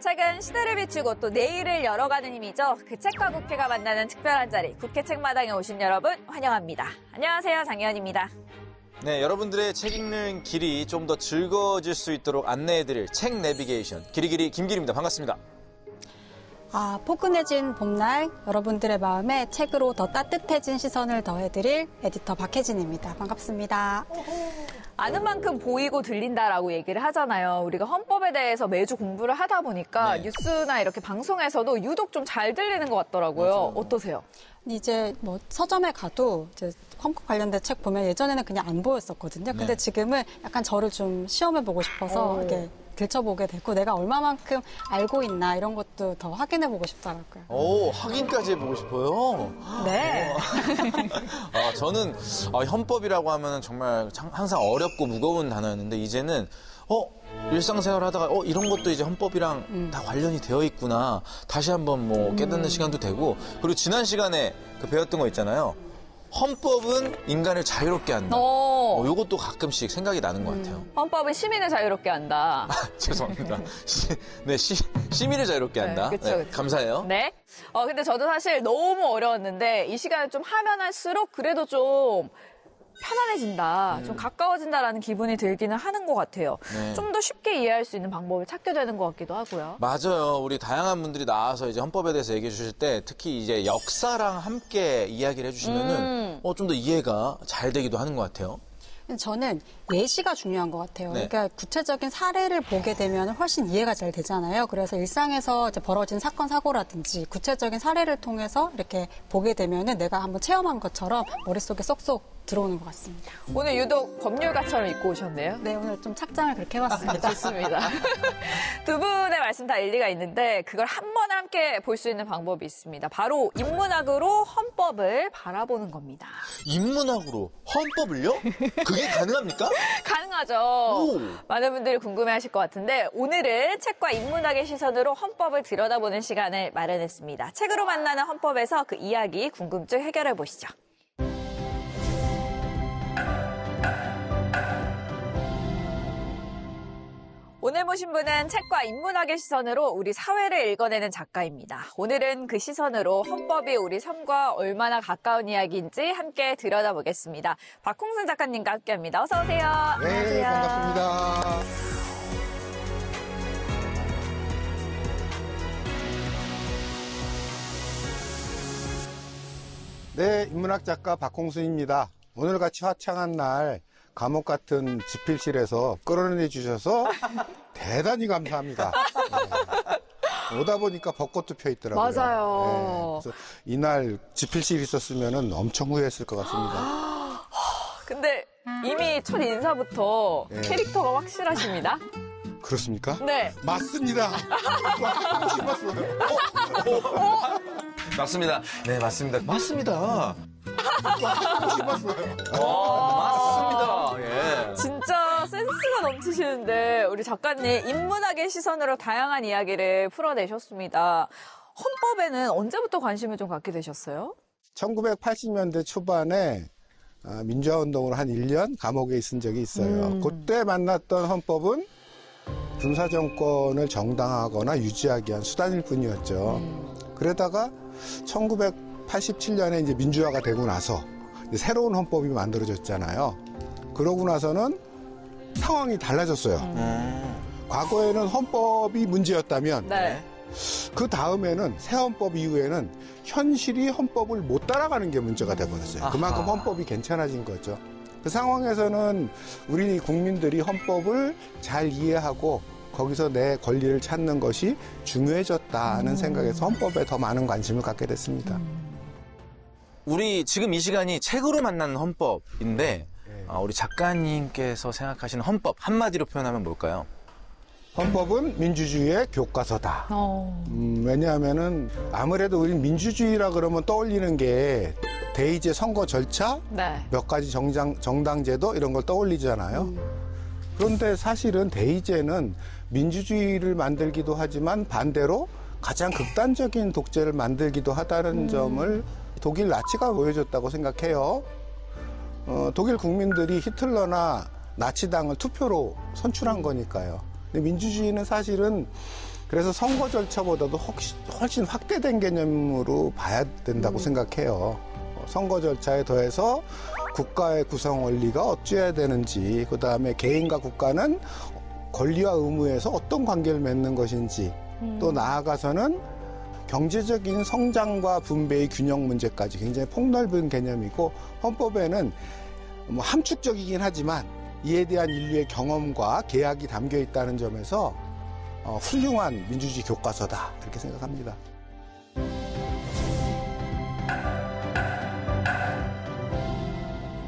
책은 시대를 비추고 또 내일을 열어가는 힘이죠. 그 책과 국회가 만나는 특별한 자리, 국회 책마당에 오신 여러분 환영합니다. 안녕하세요, 장혜연입니다. 네, 여러분들의 책 읽는 길이 좀 더 즐거워질 수 있도록 안내해드릴 책 내비게이션 길이길이 김길입니다. 반갑습니다. 포근해진 봄날, 여러분들의 마음에 책으로 더 따뜻해진 시선을 더해드릴 에디터 박혜진입니다. 반갑습니다. 아는 만큼 보이고 들린다라고 얘기를 하잖아요. 우리가 헌법에 대해서 매주 공부를 하다 보니까 네. 뉴스나 이렇게 방송에서도 유독 좀 잘 들리는 것 같더라고요. 맞아요. 어떠세요? 이제 서점에 가도 이제 헌법 관련된 책 보면 예전에는 그냥 안 보였었거든요. 근데 네. 지금은 약간 저를 좀 시험해보고 싶어서 이렇게 들춰보게 되고 내가 얼마만큼 알고 있나 이런 것도 더 확인해보고 싶더라고요. 오, 확인까지 해보고 싶어요. 네. 저는 헌법이라고 하면 정말 항상 어렵고 무거운 단어였는데 이제는 일상생활 하다가 이런 것도 이제 헌법이랑 다 관련이 되어 있구나. 다시 한번 깨닫는 시간도 되고, 그리고 지난 시간에 배웠던 거 있잖아요. 헌법은 인간을 자유롭게 한다. 요것도 가끔씩 생각이 나는 것 같아요. 헌법은 시민을 자유롭게 한다. 죄송합니다. 시민을 자유롭게 한다. 네, 그쵸. 감사해요. 네. 근데 저도 사실 너무 어려웠는데 이 시간을 좀 하면 할수록 그래도 좀 편안해진다, 좀 가까워진다라는 기분이 들기는 하는 것 같아요. 네. 좀 더 쉽게 이해할 수 있는 방법을 찾게 되는 것 같기도 하고요. 맞아요. 우리 다양한 분들이 나와서 이제 헌법에 대해서 얘기해 주실 때 특히 이제 역사랑 함께 이야기를 해주시면은 좀 더 이해가 잘 되기도 하는 것 같아요. 저는 예시가 중요한 것 같아요. 네. 그러니까 구체적인 사례를 보게 되면 훨씬 이해가 잘 되잖아요. 그래서 일상에서 이제 벌어진 사건, 사고라든지 구체적인 사례를 통해서 이렇게 보게 되면은 내가 한번 체험한 것처럼 머릿속에 쏙쏙 들어오는 것 같습니다. 오늘 유독 법률가처럼 입고 오셨네요. 네, 오늘 좀 착장을 그렇게 해봤습니다. 좋습니다. 두 분의 말씀 다 일리가 있는데 그걸 한 번에 함께 볼 수 있는 방법이 있습니다. 바로 인문학으로 헌법을 바라보는 겁니다. 인문학으로 헌법을요? 그게 가능합니까? 가능하죠. 오. 많은 분들이 궁금해하실 것 같은데 오늘은 책과 인문학의 시선으로 헌법을 들여다보는 시간을 마련했습니다. 책으로 만나는 헌법에서 그 이야기, 궁금증 해결해 보시죠. 오늘 모신 분은 책과 인문학의 시선으로 우리 사회를 읽어내는 작가입니다. 오늘은 그 시선으로 헌법이 우리 삶과 얼마나 가까운 이야기인지 함께 들여다보겠습니다. 박홍순 작가님과 함께합니다. 어서 오세요. 네, 안녕하세요. 반갑습니다. 네, 인문학 작가 박홍순입니다. 오늘같이 화창한 날 감옥 같은 집필실에서 끌어내 주셔서 대단히 감사합니다. 네. 오다 보니까 벚꽃도 펴 있더라고요. 맞아요. 네, 그래서 이날 집필실 있었으면 엄청 후회했을 것 같습니다. 근데 이미 첫 인사부터 네. 캐릭터가 확실하십니다. 그렇습니까? 네. 맞습니다. 맞어요. 맞습니다. 네, 맞습니다. 맞습니다. 맞어요. 맞습니다. 예. 진짜 센스가 넘치시는데 우리 작가님 인문학의 시선으로 다양한 이야기를 풀어내셨습니다. 헌법에는 언제부터 관심을 좀 갖게 되셨어요? 1980년대 초반에 민주화운동으로 한 1년 감옥에 있은 적이 있어요. 그때 만났던 헌법은 군사정권을 정당화하거나 유지하기 위한 수단일 뿐이었죠. 그러다가 1987년에 이제 민주화가 되고 나서 이제 새로운 헌법이 만들어졌잖아요. 그러고 나서는 상황이 달라졌어요. 과거에는 헌법이 문제였다면 네. 그 다음에는 새 헌법 이후에는 현실이 헌법을 못 따라가는 게 문제가 돼버렸어요. 그만큼 헌법이 괜찮아진 거죠. 그 상황에서는 우리 국민들이 헌법을 잘 이해하고 거기서 내 권리를 찾는 것이 중요해졌다는 생각에서 헌법에 더 많은 관심을 갖게 됐습니다. 우리 지금 이 시간이 책으로 만나는 헌법인데 우리 작가님께서 생각하시는 헌법 한마디로 표현하면 뭘까요? 헌법은 민주주의의 교과서다. 왜냐하면은 아무래도 우리 민주주의라 그러면 떠올리는 게 대의제 선거 절차, 네. 몇 가지 정당제도 이런 걸 떠올리잖아요. 그런데 사실은 대의제는 민주주의를 만들기도 하지만 반대로 가장 극단적인 독재를 만들기도 하다는 점을 독일 나치가 보여줬다고 생각해요. 독일 국민들이 히틀러나 나치당을 투표로 선출한 거니까요. 근데 민주주의는 사실은 그래서 선거 절차보다도 훨씬 확대된 개념으로 봐야 된다고 생각해요. 선거 절차에 더해서 국가의 구성 원리가 어찌해야 되는지, 그다음에 개인과 국가는 권리와 의무에서 어떤 관계를 맺는 것인지, 또 나아가서는 경제적인 성장과 분배의 균형 문제까지 굉장히 폭넓은 개념이고, 헌법에는 뭐 함축적이긴 하지만 이에 대한 인류의 경험과 계약이 담겨 있다는 점에서 훌륭한 민주주의 교과서다, 이렇게 생각합니다.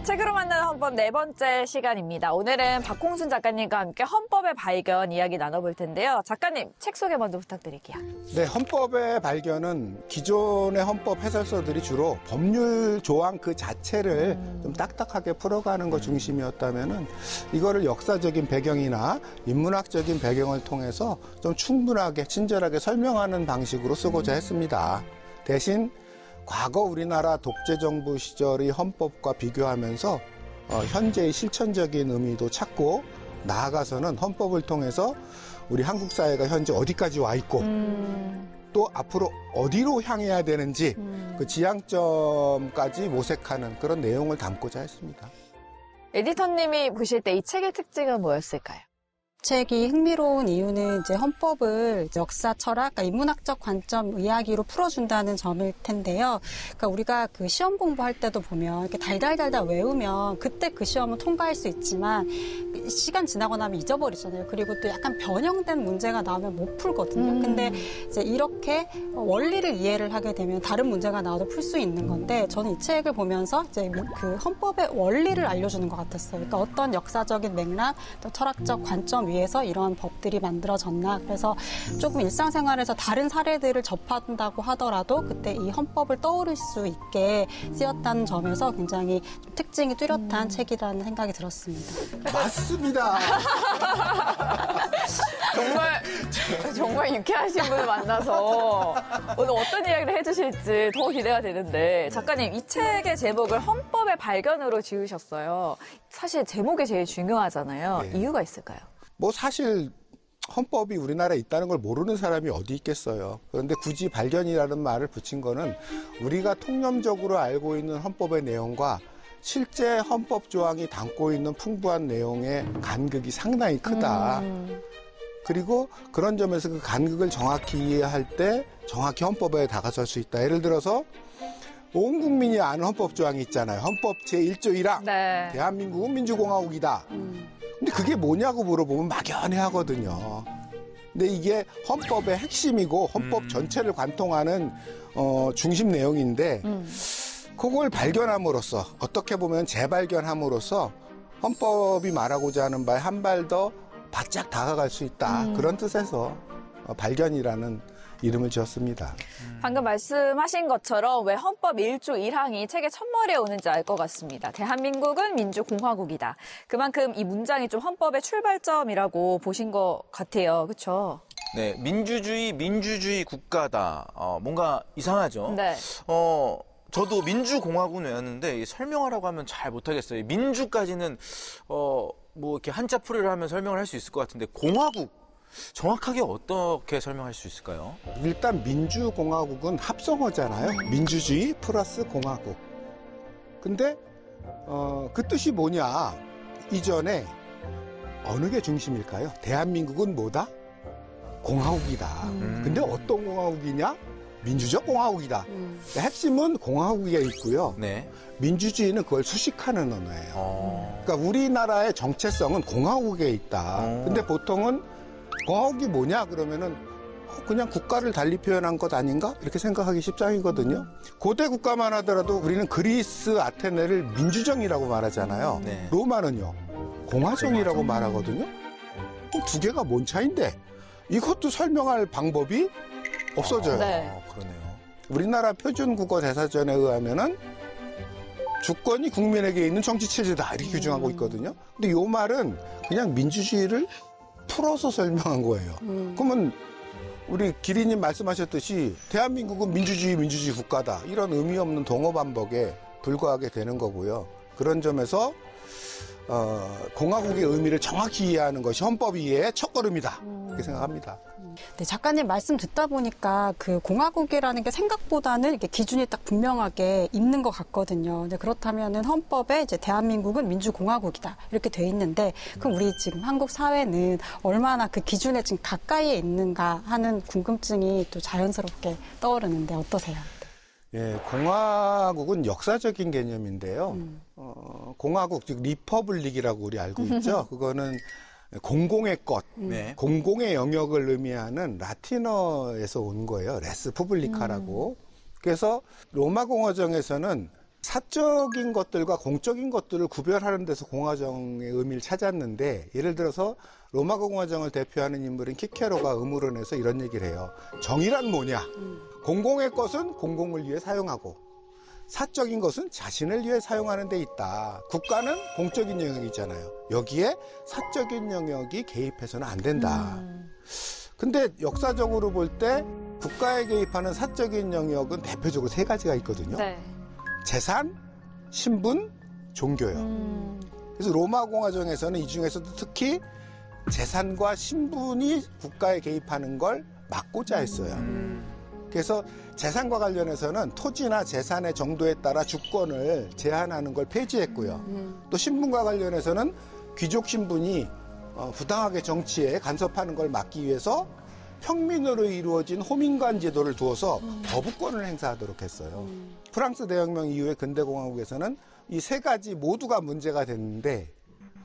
책으로 만나는 헌법 네 번째 시간입니다. 오늘은 박홍순 작가님과 함께 헌법의 발견 이야기 나눠볼 텐데요. 작가님, 책 소개 먼저 부탁드릴게요. 네, 헌법의 발견은 기존의 헌법 해설서들이 주로 법률 조항 그 자체를 좀 딱딱하게 풀어가는 것 중심이었다면은 이거를 역사적인 배경이나 인문학적인 배경을 통해서 좀 충분하게 친절하게 설명하는 방식으로 쓰고자 했습니다. 대신 과거 우리나라 독재정부 시절의 헌법과 비교하면서 현재의 실천적인 의미도 찾고, 나아가서는 헌법을 통해서 우리 한국 사회가 현재 어디까지 와 있고 또 앞으로 어디로 향해야 되는지 그 지향점까지 모색하는 그런 내용을 담고자 했습니다. 에디터님이 보실 때 이 책의 특징은 뭐였을까요? 책이 흥미로운 이유는 이제 헌법을 역사, 철학, 그러니까 인문학적 관점 이야기로 풀어준다는 점일 텐데요. 그러니까 우리가 그 시험 공부할 때도 보면 이렇게 달달달달 외우면 그때 그 시험은 통과할 수 있지만 시간 지나고 나면 잊어버리잖아요. 그리고 또 약간 변형된 문제가 나오면 못 풀거든요. 근데 이제 이렇게 원리를 이해를 하게 되면 다른 문제가 나와도 풀 수 있는 건데, 저는 이 책을 보면서 이제 그 헌법의 원리를 알려주는 것 같았어요. 그러니까 어떤 역사적인 맥락, 또 철학적 관점 위해서 이런 법들이 만들어졌나. 그래서 조금 일상생활에서 다른 사례들을 접한다고 하더라도 그때 이 헌법을 떠올릴 수 있게 쓰였다는 점에서 굉장히 좀 특징이 뚜렷한 책이라는 생각이 들었습니다. 맞습니다. 정말 유쾌하신 분을 만나서 오늘 어떤 이야기를 해주실지 더 기대가 되는데, 작가님, 이 책의 제목을 헌법의 발견으로 지으셨어요. 사실 제목이 제일 중요하잖아요. 네. 이유가 있을까요? 뭐 사실 헌법이 우리나라에 있다는 걸 모르는 사람이 어디 있겠어요. 그런데 굳이 발견이라는 말을 붙인 거는 우리가 통념적으로 알고 있는 헌법의 내용과 실제 헌법 조항이 담고 있는 풍부한 내용의 간극이 상당히 크다. 그리고 그런 점에서 그 간극을 정확히 이해할 때 정확히 헌법에 다가설 수 있다. 예를 들어서 온 국민이 아는 헌법 조항이 있잖아요. 헌법 제1조 1항. 네. 대한민국은 민주공화국이다. 근데 그게 뭐냐고 물어보면 막연해 하거든요. 근데 이게 헌법의 핵심이고 헌법 전체를 관통하는 중심 내용인데, 그걸 발견함으로써, 어떻게 보면 재발견함으로써 헌법이 말하고자 하는 바에 한 발 더 바짝 다가갈 수 있다. 그런 뜻에서 발견이라는 이름을 지었습니다. 방금 말씀하신 것처럼 왜 헌법 1조 1항이 책의 첫머리에 오는지 알 것 같습니다. 대한민국은 민주공화국이다. 그만큼 이 문장이 좀 헌법의 출발점이라고 보신 것 같아요. 그렇죠? 네, 민주주의 국가다. 뭔가 이상하죠? 네. 저도 민주공화국은 외웠는데 설명하라고 하면 잘 못하겠어요. 민주까지는 뭐 이렇게 한자 풀이를 하면 설명을 할 수 있을 것 같은데, 공화국 정확하게 어떻게 설명할 수 있을까요? 일단 민주공화국은 합성어잖아요. 민주주의 플러스 공화국. 근데 그 뜻이 뭐냐? 이전에 어느 게 중심일까요? 대한민국은 뭐다? 공화국이다. 근데 어떤 공화국이냐? 민주적 공화국이다. 핵심은 공화국에 있고요. 네. 민주주의는 그걸 수식하는 언어예요. 그러니까 우리나라의 정체성은 공화국에 있다. 근데 보통은 공화국이 뭐냐 그러면은 그냥 국가를 달리 표현한 것 아닌가? 이렇게 생각하기 십상이거든요. 고대 국가만 하더라도 우리는 그리스 아테네를 민주정이라고 말하잖아요. 네. 로마는요, 공화정이라고 말하거든요. 그럼 두 개가 뭔 차이인데? 이것도 설명할 방법이 없어져요. 네. 그러네요. 우리나라 표준국어 대사전에 의하면은 주권이 국민에게 있는 정치 체제다, 이렇게 규정하고 있거든요. 근데 이 말은 그냥 민주주의를 풀어서 설명한 거예요. 그러면 우리 기리님 말씀하셨듯이 대한민국은 민주주의 국가다, 이런 의미 없는 동어 반복에 불과하게 되는 거고요. 그런 점에서 공화국의 의미를 정확히 이해하는 것이 헌법 이해의 첫걸음이다. 그렇게 생각합니다. 네, 작가님 말씀 듣다 보니까 그 공화국이라는 게 생각보다는 이렇게 기준이 딱 분명하게 있는 것 같거든요. 근데 그렇다면은 헌법에 이제 대한민국은 민주공화국이다 이렇게 돼 있는데 그럼 우리 지금 한국 사회는 얼마나 그 기준에 지금 가까이에 있는가 하는 궁금증이 또 자연스럽게 떠오르는데 어떠세요? 예, 공화국은 역사적인 개념인데요. 공화국, 즉 리퍼블릭이라고 우리 알고 있죠. 그거는 공공의 것, 네. 공공의 영역을 의미하는 라틴어에서 온 거예요. 레스 푸블리카라고. 그래서 로마 공화정에서는 사적인 것들과 공적인 것들을 구별하는 데서 공화정의 의미를 찾았는데, 예를 들어서 로마 공화정을 대표하는 인물인 키케로가 음으론에서 이런 얘기를 해요. 정의란 뭐냐? 공공의 것은 공공을 위해 사용하고 사적인 것은 자신을 위해 사용하는 데 있다. 국가는 공적인 영역이잖아요. 여기에 사적인 영역이 개입해서는 안 된다. 근데 역사적으로 볼 때 국가에 개입하는 사적인 영역은 대표적으로 세 가지가 있거든요. 네. 재산, 신분, 종교요. 그래서 로마 공화정에서는 이 중에서도 특히 재산과 신분이 국가에 개입하는 걸 막고자 했어요. 그래서 재산과 관련해서는 토지나 재산의 정도에 따라 주권을 제한하는 걸 폐지했고요. 또 신분과 관련해서는 귀족 신분이 부당하게 정치에 간섭하는 걸 막기 위해서 평민으로 이루어진 호민관 제도를 두어서 거부권을 행사하도록 했어요. 프랑스 대혁명 이후의 근대공화국에서는 이 세 가지 모두가 문제가 됐는데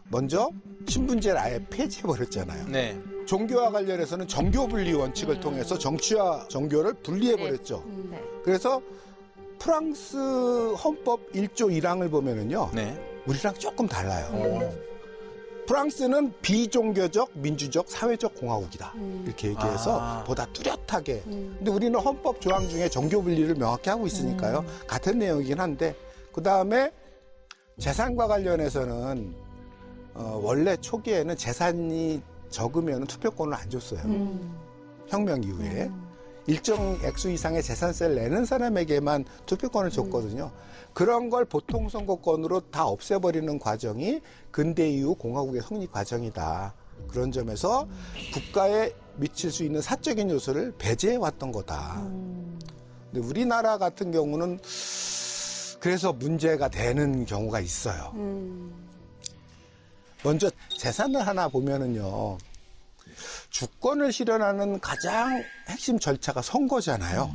먼저 신분제를 아예 폐지해버렸잖아요. 네. 종교와 관련해서는 정교 분리 원칙을 통해서 정치와 종교를 분리해버렸죠. 네. 그래서 프랑스 헌법 1조 1항을 보면은요, 네. 우리랑 조금 달라요. 프랑스는 비종교적, 민주적, 사회적 공화국이다. 이렇게 얘기해서 보다 뚜렷하게. 근데 우리는 헌법 조항 중에 정교 분리를 명확히 하고 있으니까요. 같은 내용이긴 한데, 그 다음에 재산과 관련해서는 원래 초기에는 재산이 적으면 투표권을 안 줬어요. 혁명 이후에. 일정 액수 이상의 재산세를 내는 사람에게만 투표권을 줬거든요. 그런 걸 보통 선거권으로 다 없애버리는 과정이 근대 이후 공화국의 성립 과정이다. 그런 점에서 국가에 미칠 수 있는 사적인 요소를 배제해왔던 거다. 근데 우리나라 같은 경우는 그래서 문제가 되는 경우가 있어요. 먼저 재산을 하나 보면은요, 주권을 실현하는 가장 핵심 절차가 선거잖아요.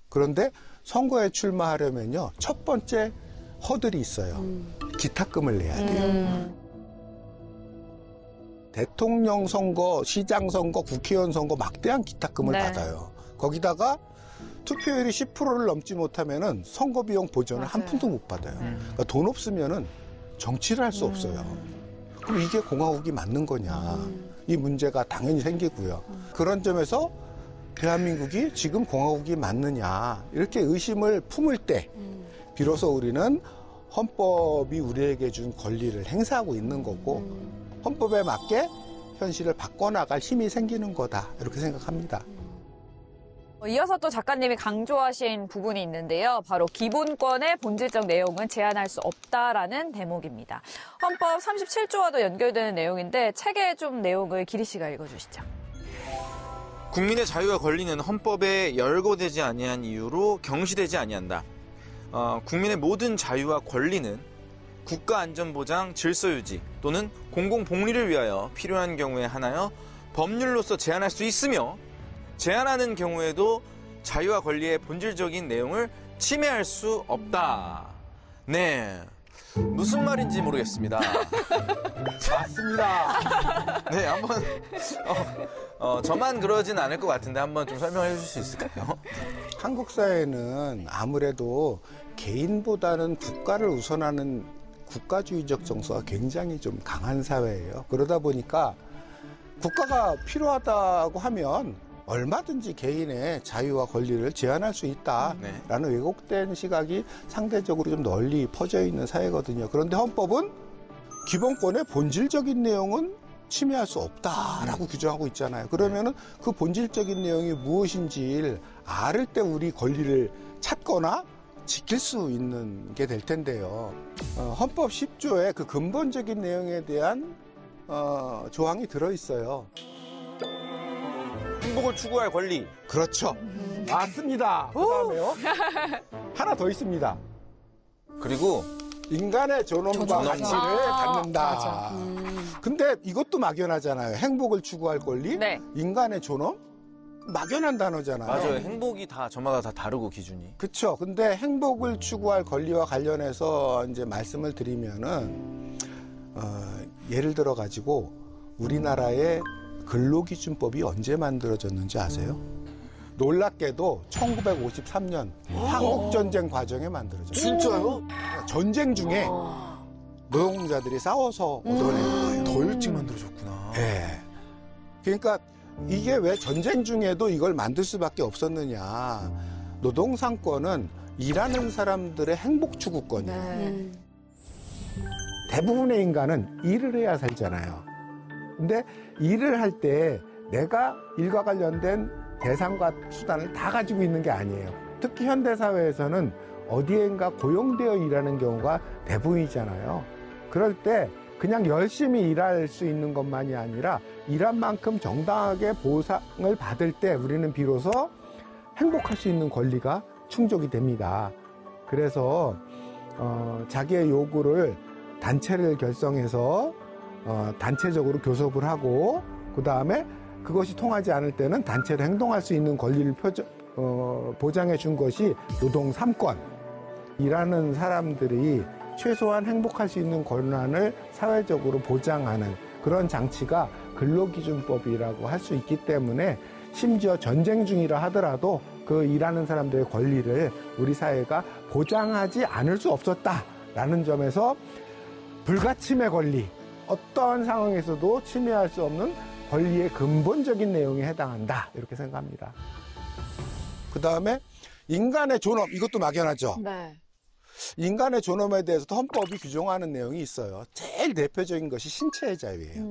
그런데 선거에 출마하려면요, 첫 번째 허들이 있어요. 기탁금을 내야 돼요. 대통령 선거, 시장 선거, 국회의원 선거 막대한 기탁금을 네. 받아요. 거기다가 투표율이 10%를 넘지 못하면은 선거 비용 보전을 한 푼도 못 받아요. 그러니까 돈 없으면은 정치를 할 수 없어요. 그럼 이게 공화국이 맞는 거냐? 이 문제가 당연히 생기고요. 그런 점에서 대한민국이 지금 공화국이 맞느냐? 이렇게 의심을 품을 때 비로소 우리는 헌법이 우리에게 준 권리를 행사하고 있는 거고 헌법에 맞게 현실을 바꿔나갈 힘이 생기는 거다. 이렇게 생각합니다. 이어서 또 작가님이 강조하신 부분이 있는데요. 바로 기본권의 본질적 내용은 제한할 수 없다라는 대목입니다. 헌법 37조와도 연결되는 내용인데 책의 좀 내용을 기리 씨가 읽어주시죠. 국민의 자유와 권리는 헌법에 열거되지 아니한 이유로 경시되지 아니한다. 국민의 모든 자유와 권리는 국가 안전보장, 질서유지 또는 공공복리를 위하여 필요한 경우에 한하여 법률로서 제한할 수 있으며 제한하는 경우에도 자유와 권리의 본질적인 내용을 침해할 수 없다. 네. 무슨 말인지 모르겠습니다. 맞습니다. 네, 한번 저만 그러진 않을 것 같은데 한번 좀 설명해 주실 수 있을까요? 한국 사회는 아무래도 개인보다는 국가를 우선하는 국가주의적 정서가 굉장히 좀 강한 사회예요. 그러다 보니까 국가가 필요하다고 하면 얼마든지 개인의 자유와 권리를 제한할 수 있다라는 왜곡된 시각이 상대적으로 좀 널리 퍼져 있는 사회거든요. 그런데 헌법은 기본권의 본질적인 내용은 침해할 수 없다라고 규정하고 있잖아요. 그러면은 그 본질적인 내용이 무엇인지를 알을 때 우리 권리를 찾거나 지킬 수 있는 게 될 텐데요. 헌법 10조에 그 근본적인 내용에 대한 조항이 들어있어요. 행복을 추구할 권리. 그렇죠. 맞습니다. 그 다음에요. 하나 더 있습니다. 그리고 인간의 존엄과 존엄. 가치를 아, 갖는다. 맞아. 근데 이것도 막연하잖아요. 행복을 추구할 권리, 네. 인간의 존엄, 막연한 단어잖아요. 맞아요. 행복이 다 저마다 다 다르고 기준이. 그렇죠. 근데 행복을 추구할 권리와 관련해서 이제 말씀을 드리면은 예를 들어 가지고 우리나라의 근로기준법이 언제 만들어졌는지 아세요? 놀랍게도 1953년 한국전쟁 과정에 만들어졌어요. 진짜요? 전쟁 중에 노동자들이 싸워서 얻어낸 거예요. 더 일찍 만들어졌구나. 네. 그러니까 이게 왜 전쟁 중에도 이걸 만들 수밖에 없었느냐. 노동상권은 일하는 사람들의 행복 추구권이에요. 네. 대부분의 인간은 일을 해야 살잖아요. 근데 일을 할 때 내가 일과 관련된 대상과 수단을 다 가지고 있는 게 아니에요. 특히 현대사회에서는 어디엔가 고용되어 일하는 경우가 대부분이잖아요. 그럴 때 그냥 열심히 일할 수 있는 것만이 아니라 일한 만큼 정당하게 보상을 받을 때 우리는 비로소 행복할 수 있는 권리가 충족이 됩니다. 그래서 자기의 요구를 단체를 결성해서 단체적으로 교섭을 하고 그 다음에 그것이 통하지 않을 때는 단체로 행동할 수 있는 권리를 보장해 준 것이 노동 3권. 일하는 사람들이 최소한 행복할 수 있는 권한을 사회적으로 보장하는 그런 장치가 근로기준법이라고 할 수 있기 때문에 심지어 전쟁 중이라 하더라도 그 일하는 사람들의 권리를 우리 사회가 보장하지 않을 수 없었다라는 점에서 불가침의 권리, 어떠한 상황에서도 침해할 수 없는 권리의 근본적인 내용에 해당한다 이렇게 생각합니다. 그 다음에 인간의 존엄, 이것도 막연하죠. 네. 인간의 존엄에 대해서도 헌법이 규정하는 내용이 있어요. 제일 대표적인 것이 신체의 자유예요.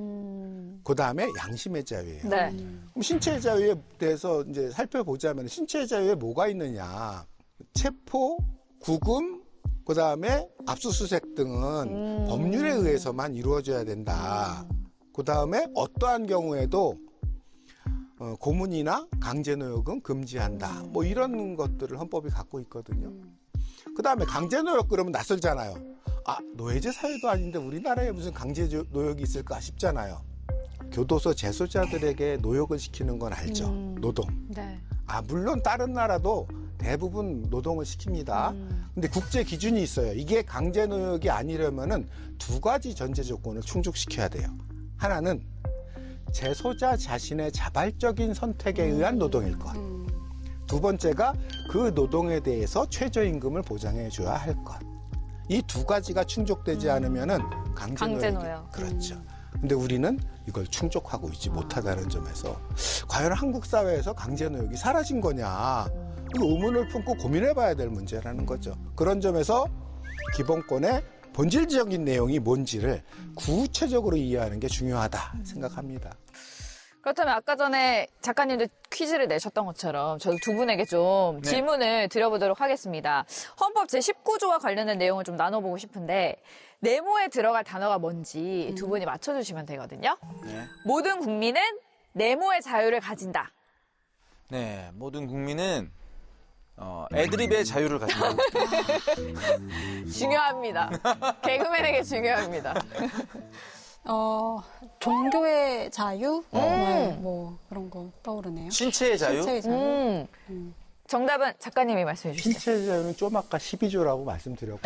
그 다음에 양심의 자유예요. 네. 그럼 신체의 자유에 대해서 이제 살펴보자면 신체의 자유에 뭐가 있느냐? 체포, 구금, 그 다음에 압수수색 등은 법률에 의해서만 이루어져야 된다. 그 다음에 어떠한 경우에도 고문이나 강제노역은 금지한다. 뭐 이런 것들을 헌법이 갖고 있거든요. 그 다음에 강제노역 그러면 낯설잖아요. 아, 노예제 사회도 아닌데 우리나라에 무슨 강제노역이 있을까 싶잖아요. 교도소 재소자들에게 노역을 시키는 건 알죠. 노동. 네. 아, 물론 다른 나라도 대부분 노동을 시킵니다. 근데 국제 기준이 있어요. 이게 강제노역이 아니려면은 두 가지 전제 조건을 충족시켜야 돼요. 하나는 재소자 자신의 자발적인 선택에 의한 노동일 것. 두 번째가 그 노동에 대해서 최저임금을 보장해 줘야 할 것. 이 두 가지가 충족되지 않으면은 강제노역. 그렇죠. 근데 우리는 이걸 충족하고 있지 못하다는 점에서 과연 한국 사회에서 강제노역이 사라진 거냐? 의문을 품고 고민해봐야 될 문제라는 거죠. 그런 점에서 기본권의 본질적인 내용이 뭔지를 구체적으로 이해하는 게 중요하다 생각합니다. 그렇다면 아까 전에 작가님도 퀴즈를 내셨던 것처럼 저도 두 분에게 좀 네. 질문을 드려보도록 하겠습니다. 헌법 제19조와 관련된 내용을 좀 나눠보고 싶은데 네모에 들어갈 단어가 뭔지 두 분이 맞춰주시면 되거든요. 네. 모든 국민은 네모의 자유를 가진다. 네, 모든 국민은 애드립의 자유를 가진다. 중요합니다. 개그맨에게 중요합니다. 종교의 자유? 뭐 그런 거 떠오르네요. 신체의 자유? 신체의 자유. 정답은 작가님이 말씀해 주시죠. 신체 자유는 좀 아까 12조라고 말씀드렸고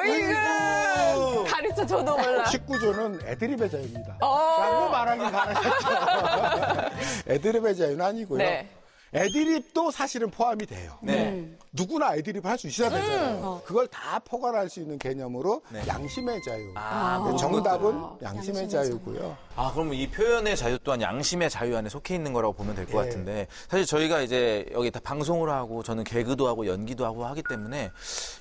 으이구! 가르쳐 줘도 몰라. 19조는 애드립의 자유입니다. 어. 라고 말하긴 가능하죠. 애드립의 자유는 아니고요. 네. 애드립도 사실은 포함이 돼요. 네. 누구나 애드립 할 수 있어야 되잖아요. 그걸 다 포괄할 수 있는 개념으로 네. 양심의 자유. 아, 정답은 그것도. 양심의 자유고요. 아, 그러면 이 표현의 자유 또한 양심의 자유 안에 속해 있는 거라고 보면 될 것 예. 같은데, 사실 저희가 이제 여기 다 방송을 하고 저는 개그도 하고 연기도 하고 하기 때문에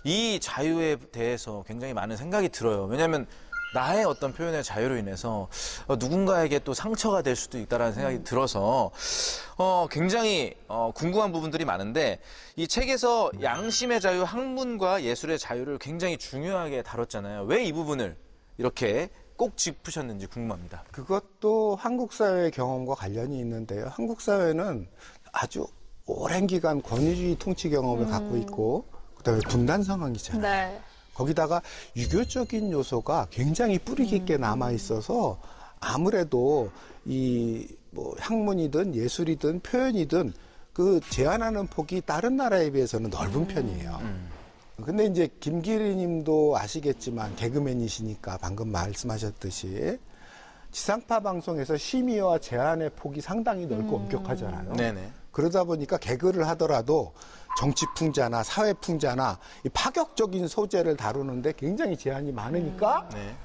이 자유에 대해서 굉장히 많은 생각이 들어요. 왜냐하면 나의 어떤 표현의 자유로 인해서 누군가에게 또 상처가 될 수도 있다라는 생각이 들어서 굉장히 궁금한 부분들이 많은데 이 책에서 양심의 자유, 학문과 예술의 자유를 굉장히 중요하게 다뤘잖아요. 왜 이 부분을 이렇게 꼭 짚으셨는지 궁금합니다. 그것도 한국 사회의 경험과 관련이 있는데요. 한국 사회는 아주 오랜 기간 권위주의 통치 경험을 갖고 있고 그다음에 분단 상황이잖아요. 네. 거기다가 유교적인 요소가 굉장히 뿌리 깊게 남아 있어서 아무래도 이 뭐 학문이든 예술이든 표현이든 그 제한하는 폭이 다른 나라에 비해서는 넓은 편이에요. 근데 이제 김기리 님도 아시겠지만 개그맨이시니까 방금 말씀하셨듯이 지상파 방송에서 심의와 제한의 폭이 상당히 넓고 엄격하잖아요. 네네. 그러다 보니까 개그를 하더라도 정치 풍자나 사회 풍자나 이 파격적인 소재를 다루는데 굉장히 제한이 많으니까 네.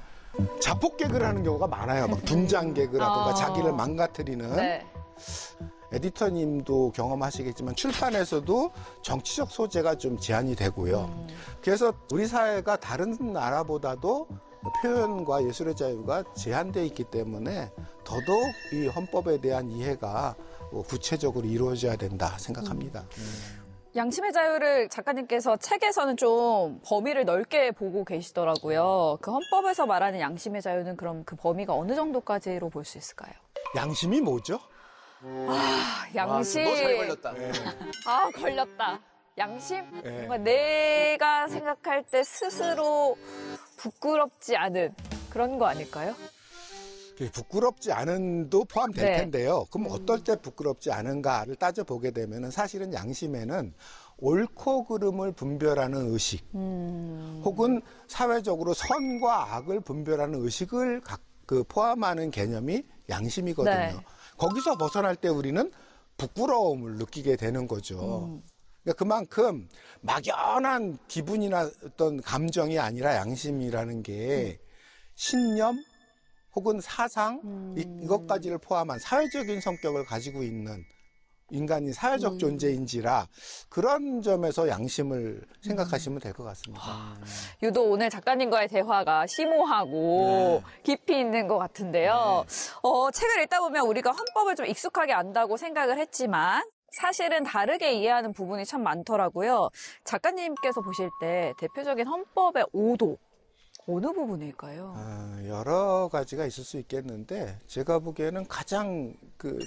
자폭 개그를 하는 경우가 많아요. 막 분장 개그라든가 자기를 망가뜨리는. 네. 에디터님도 경험하시겠지만 출판에서도 정치적 소재가 좀 제한이 되고요. 그래서 우리 사회가 다른 나라보다도 표현과 예술의 자유가 제한되어 있기 때문에 더더욱 이 헌법에 대한 이해가 구체적으로 이루어져야 된다 생각합니다. 양심의 자유를 작가님께서 책에서는 좀 범위를 넓게 보고 계시더라고요. 그 헌법에서 말하는 양심의 자유는 그럼 그 범위가 어느 정도까지로 볼 수 있을까요? 양심이 뭐죠? 양심. 너잘 걸렸다. 아, 걸렸다. 양심? 네. 뭔가 내가 생각할 때 스스로 부끄럽지 않은 그런 거 아닐까요? 부끄럽지 않은도 포함될 네. 텐데요. 그럼 어떨 때 부끄럽지 않은가를 따져보게 되면 사실은 양심에는 옳고 그름을 분별하는 의식 혹은 사회적으로 선과 악을 분별하는 의식을 포함하는 개념이 양심이거든요. 네. 거기서 벗어날 때 우리는 부끄러움을 느끼게 되는 거죠. 그러니까 그만큼 막연한 기분이나 어떤 감정이 아니라 양심이라는 게 신념 혹은 사상 이것까지를 포함한 사회적인 성격을 가지고 있는 인간이 사회적 존재인지라 그런 점에서 양심을 생각하시면 될 것 같습니다. 유독 오늘 작가님과의 대화가 심오하고 깊이 있는 것 같은데요. 책을 읽다 보면 우리가 헌법을 좀 익숙하게 안다고 생각을 했지만 사실은 다르게 이해하는 부분이 참 많더라고요. 작가님께서 보실 때 대표적인 헌법의 오도 어느 부분일까요? 여러 가지가 있을 수 있겠는데 제가 보기에는 가장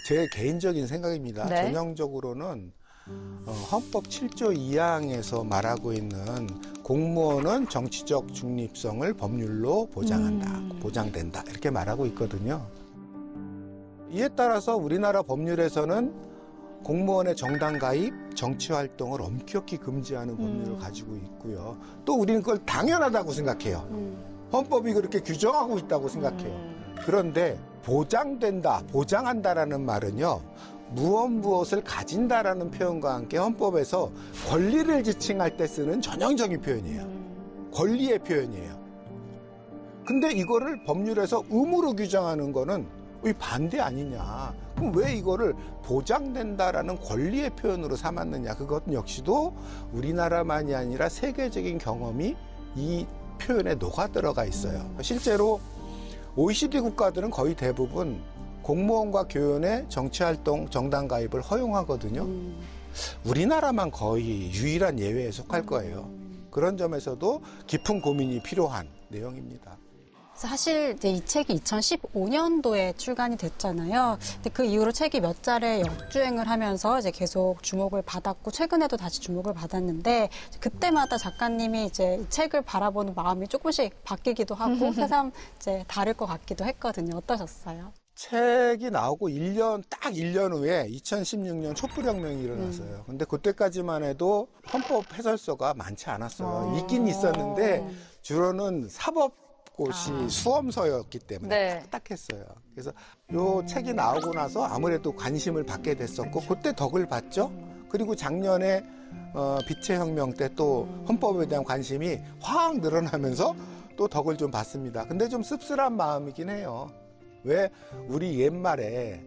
제 개인적인 생각입니다. 네. 전형적으로는 헌법 7조 2항에서 말하고 있는 공무원은 정치적 중립성을 법률로 보장한다, 보장된다 이렇게 말하고 있거든요. 이에 따라서 우리나라 법률에서는 공무원의 정당 가입, 정치 활동을 엄격히 금지하는 법률을 가지고 있고요. 또 우리는 그걸 당연하다고 생각해요. 헌법이 그렇게 규정하고 있다고 생각해요. 그런데 보장된다, 보장한다라는 말은요. 무엇을 가진다라는 표현과 함께 헌법에서 권리를 지칭할 때 쓰는 전형적인 표현이에요. 권리의 표현이에요. 근데 이거를 법률에서 의무로 규정하는 거는 이 반대 아니냐. 그럼 왜 이거를 보장된다라는 권리의 표현으로 삼았느냐. 그것 역시도 우리나라만이 아니라 세계적인 경험이 이 표현에 녹아 들어가 있어요. 실제로 OECD 국가들은 거의 대부분 공무원과 교원의 정치활동, 정당 가입을 허용하거든요. 우리나라만 거의 유일한 예외에 속할 거예요. 그런 점에서도 깊은 고민이 필요한 내용입니다. 사실 이제 이 책이 2015년도에 출간이 됐잖아요. 근데 그 이후로 책이 몇 차례 역주행을 하면서 이제 계속 주목을 받았고 최근에도 다시 주목을 받았는데 그때마다 작가님이 이제 이 책을 바라보는 마음이 조금씩 바뀌기도 하고 새삼 이제 다를 것 같기도 했거든요. 어떠셨어요? 책이 나오고 딱 1년 후에 2016년 촛불혁명이 일어났어요. 근데 그때까지만 해도 헌법 해설서가 많지 않았어요. 있긴 있었는데 주로는 사법고시 수험서였기 때문에 네. 딱딱했어요. 그래서 요 책이 나오고 나서 아무래도 관심을 받게 됐었고 그때 덕을 봤죠. 그리고 작년에 빛의 혁명 때 또 헌법에 대한 관심이 확 늘어나면서 또 덕을 좀 봤습니다. 근데 좀 씁쓸한 마음이긴 해요. 왜 우리 옛말에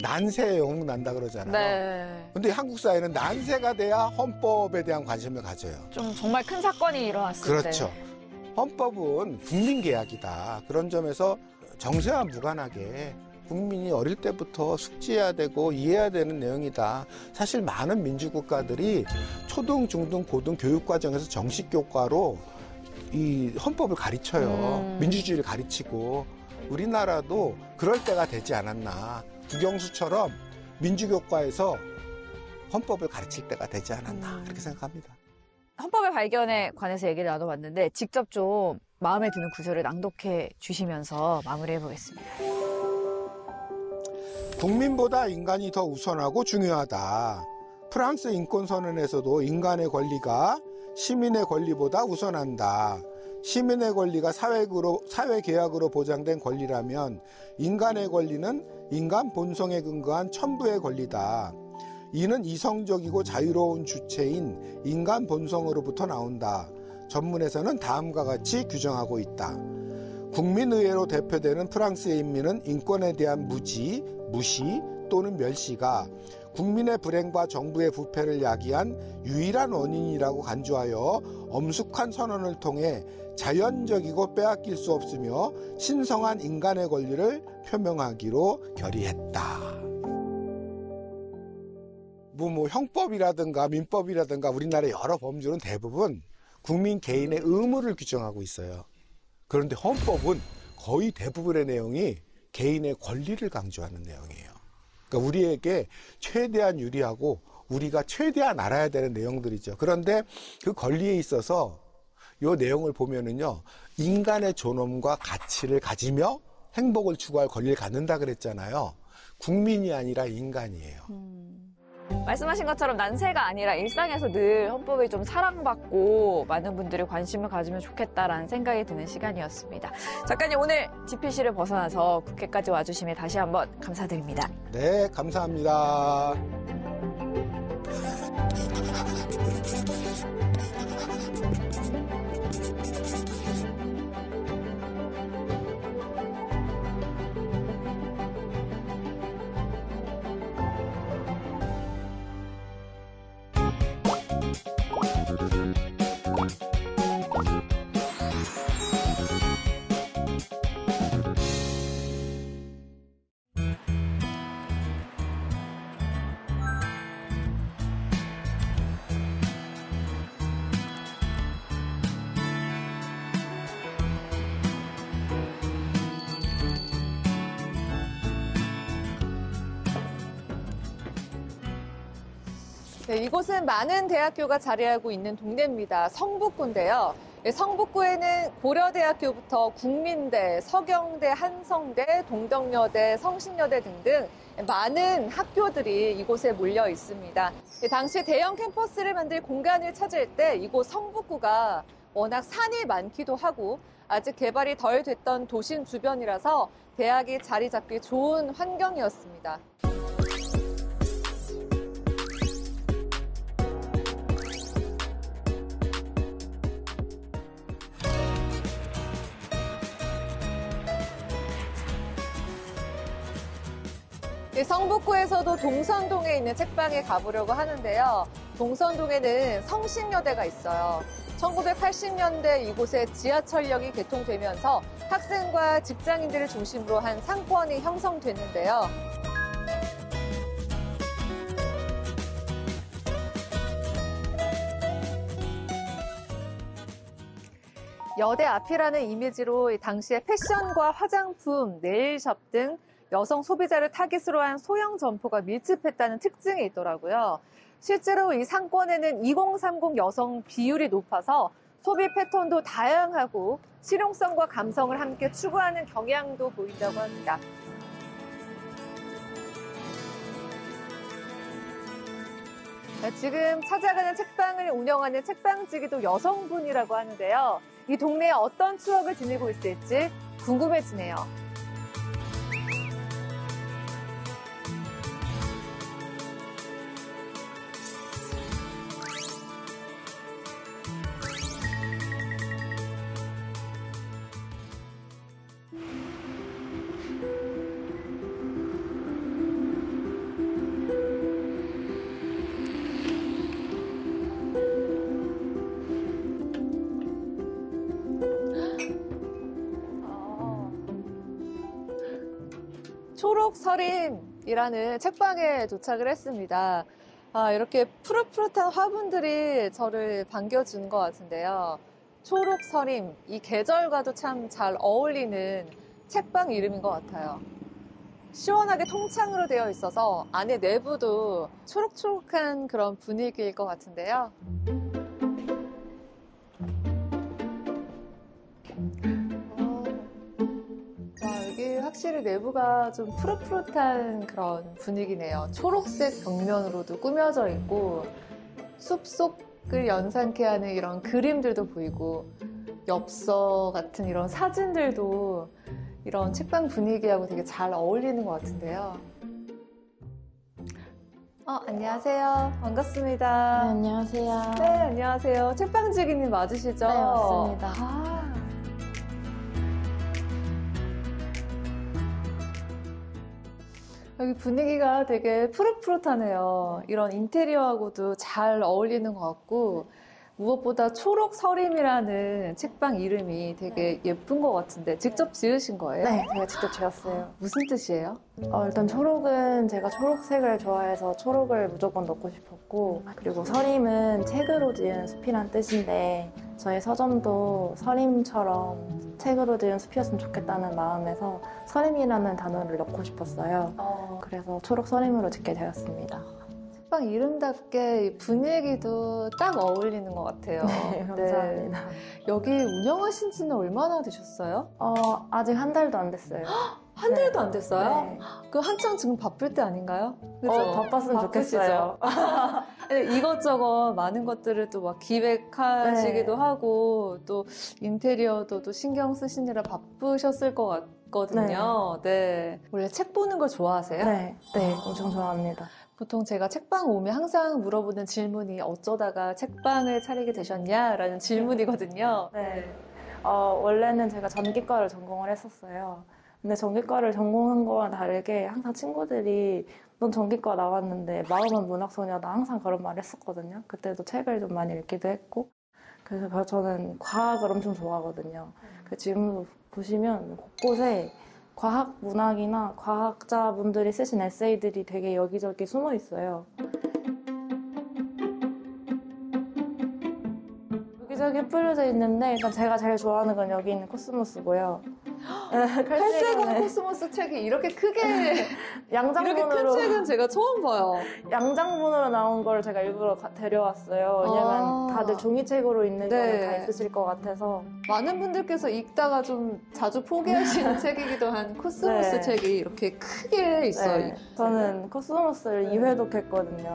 난세에 영웅 난다 그러잖아요. 네. 근데 한국 사회는 난세가 돼야 헌법에 대한 관심을 가져요. 좀 정말 큰 사건이 일어났을 때. 그렇죠. 헌법은 국민계약이다. 그런 점에서 정세와 무관하게 국민이 어릴 때부터 숙지해야 되고 이해해야 되는 내용이다. 사실 많은 민주국가들이 초등, 중등, 고등 교육과정에서 정식 교과로 이 헌법을 가르쳐요. 민주주의를 가르치고 우리나라도 그럴 때가 되지 않았나. 국영수처럼 민주교과에서 헌법을 가르칠 때가 되지 않았나. 그렇게 생각합니다. 헌법의 발견에 관해서 얘기를 나눠봤는데 직접 좀 마음에 드는 구절을 낭독해 주시면서 마무리해 보겠습니다. 국민보다 인간이 더 우선하고 중요하다. 프랑스 인권선언에서도 인간의 권리가 시민의 권리보다 우선한다. 시민의 권리가 사회계약으로 보장된 권리라면 인간의 권리는 인간 본성에 근거한 천부의 권리다. 이는 이성적이고 자유로운 주체인 인간 본성으로부터 나온다. 전문에서는 다음과 같이 규정하고 있다. 국민의회로 대표되는 프랑스의 인민은 인권에 대한 무시 또는 멸시가 국민의 불행과 정부의 부패를 야기한 유일한 원인이라고 간주하여 엄숙한 선언을 통해 자연적이고 빼앗길 수 없으며 신성한 인간의 권리를 표명하기로 결의했다. 형법이라든가 민법이라든가 우리나라의 여러 법률은 대부분 국민 개인의 의무를 규정하고 있어요. 그런데 헌법은 거의 대부분의 내용이 개인의 권리를 강조하는 내용이에요. 그러니까 우리에게 최대한 유리하고 우리가 최대한 알아야 되는 내용들이죠. 그런데 그 권리에 있어서 이 내용을 보면은요, 인간의 존엄과 가치를 가지며 행복을 추구할 권리를 갖는다 그랬잖아요. 국민이 아니라 인간이에요. 말씀하신 것처럼 난세가 아니라 일상에서 늘 헌법이 좀 사랑받고 많은 분들이 관심을 가지면 좋겠다라는 생각이 드는 시간이었습니다. 작가님, 오늘 집필실을 벗어나서 국회까지 와주심에 다시 한번 감사드립니다. 네, 감사합니다. 네, 이곳은 많은 대학교가 자리하고 있는 동네입니다. 성북구인데요. 성북구에는 고려대학교부터 국민대, 서경대, 한성대, 동덕여대, 성신여대 등등 많은 학교들이 이곳에 몰려 있습니다. 당시 대형 캠퍼스를 만들 공간을 찾을 때 이곳 성북구가 워낙 산이 많기도 하고 아직 개발이 덜 됐던 도심 주변이라서 대학이 자리 잡기 좋은 환경이었습니다. 성북구에서도 동선동에 있는 책방에 가보려고 하는데요. 동선동에는 성신여대가 있어요. 1980년대 이곳에 지하철역이 개통되면서 학생과 직장인들을 중심으로 한 상권이 형성됐는데요. 여대 앞이라는 이미지로 당시에 패션과 화장품, 네일샵 등 여성 소비자를 타깃으로 한 소형 점포가 밀집했다는 특징이 있더라고요. 실제로 이 상권에는 2030 여성 비율이 높아서 소비 패턴도 다양하고 실용성과 감성을 함께 추구하는 경향도 보인다고 합니다. 지금 찾아가는 책방을 운영하는 책방지기도 여성분이라고 하는데요. 이 동네에 어떤 추억을 지니고 있을지 궁금해지네요. 초록서림이라는 책방에 도착을 했습니다. 이렇게 푸릇푸릇한 화분들이 저를 반겨주는 것 같은데요. 초록서림, 이 계절과도 참 잘 어울리는 책방 이름인 것 같아요. 시원하게 통창으로 되어 있어서 안에 내부도 초록초록한 그런 분위기일 것 같은데요. 여기 확실히 내부가 좀 푸릇푸릇한 그런 분위기네요. 초록색 벽면으로도 꾸며져 있고 숲속을 연상케 하는 이런 그림들도 보이고 엽서 같은 이런 사진들도 이런 책방 분위기하고 되게 잘 어울리는 것 같은데요. 안녕하세요. 반갑습니다. 네, 안녕하세요. 네, 안녕하세요. 책방지기님 맞으시죠? 네, 맞습니다. 여기 분위기가 되게 푸릇푸릇하네요. 이런 인테리어하고도 잘 어울리는 것 같고 무엇보다 초록서림이라는 책방 이름이 되게 예쁜 것 같은데 직접 지으신 거예요? 네, 제가 직접 지었어요. 무슨 뜻이에요? 일단 초록은 제가 초록색을 좋아해서 초록을 무조건 넣고 싶었고, 그리고 서림은 책으로 지은 숲이란 뜻인데 저희 서점도 서림처럼 책으로 지은 숲이었으면 좋겠다는 마음에서 서림이라는 단어를 넣고 싶었어요. 그래서 초록서림으로 짓게 되었습니다. 책방 이름답게 이 분위기도 딱 어울리는 것 같아요. 네, 감사합니다. 여기 운영하신 지는 얼마나 되셨어요? 아직 한 달도 안 됐어요. 한 네. 달도 안 됐어요? 네. 그 한창 지금 바쁠 때 아닌가요? 그죠? 바빴으면 바쁘시죠? 좋겠어요. 근데 이것저것 많은 것들을 또 막 기획하시기도 네. 하고 또 인테리어도 또 신경 쓰시느라 바쁘셨을 것 같거든요. 네. 원래 책 보는 걸 좋아하세요? 네, 엄청 좋아합니다. 보통 제가 책방 오면 항상 물어보는 질문이 어쩌다가 책방을 차리게 되셨냐라는 질문이거든요. 네. 원래는 제가 전기과를 전공을 했었어요. 근데 전기과를 전공한 거와 다르게 항상 친구들이 넌 전기과 나왔는데 마음은 문학소녀다 항상 그런 말을 했었거든요. 그때도 책을 좀 많이 읽기도 했고 그래서 저는 과학을 엄청 좋아하거든요. 지금 보시면 곳곳에 과학 문학이나 과학자분들이 쓰신 에세이들이 되게 여기저기 숨어 있어요. 여기저기 뿌려져 있는데 일단 제가 제일 좋아하는 건 여기 있는 코스모스고요. 칼세건 코스모스 책이 이렇게 크게 이렇게 큰 양장본으로 책은 제가 처음 봐요. 양장본으로 나온 걸 제가 일부러 데려왔어요. 왜냐면 다들 종이책으로 읽는 네. 거는 다 있으실 것 같아서. 많은 분들께서 읽다가 좀 자주 포기하시는 책이기도 한 코스모스 네. 책이 이렇게 크게 있어요. 네, 저는 코스모스를 2회독했거든요.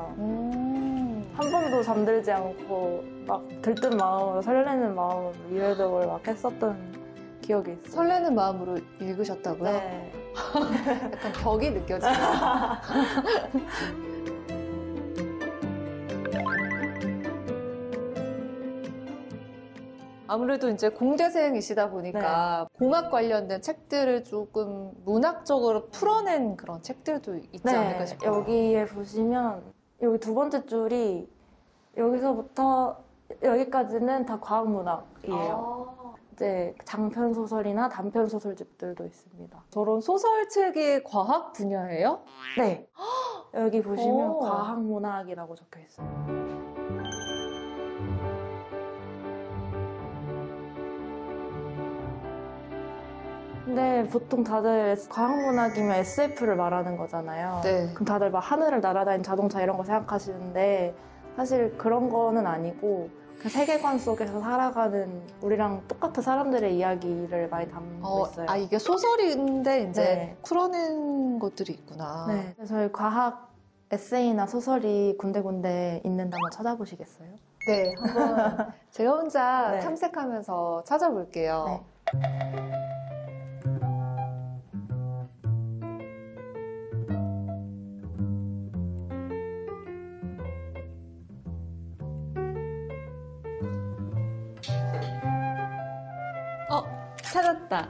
한 번도 잠들지 않고 막 들뜬 마음으로 설레는 마음으로 2회독을 막 했었던 기억이 있어요. 설레는 마음으로 읽으셨다고요? 네. 약간 벽이 느껴지네요. 아무래도 이제 공대생이시다 보니까 공학 관련된 책들을 조금 문학적으로 풀어낸 그런 책들도 있지 않을까 싶어요. 여기에 보시면 여기 두 번째 줄이 여기서부터 여기까지는 다 과학문학이에요. 이제 장편 소설이나 단편 소설집들도 있습니다. 저런 소설책이 과학 분야예요? 네. 여기 보시면 오. 과학문학이라고 적혀 있어요. 근데 보통 다들 과학문학이면 SF를 말하는 거잖아요. 네. 그럼 다들 막 하늘을 날아다니는 자동차 이런 거 생각하시는데 사실 그런 거는 아니고 그 세계관 속에서 살아가는 우리랑 똑같은 사람들의 이야기를 많이 담고 있어요. 이게 소설인데 이제 네. 풀어낸 것들이 있구나. 네. 그래서 저희 과학 에세이나 소설이 군데군데 있는데 한번 찾아보시겠어요? 네, 한번 제가 혼자 네. 탐색하면서 찾아볼게요. 네. 찾았다.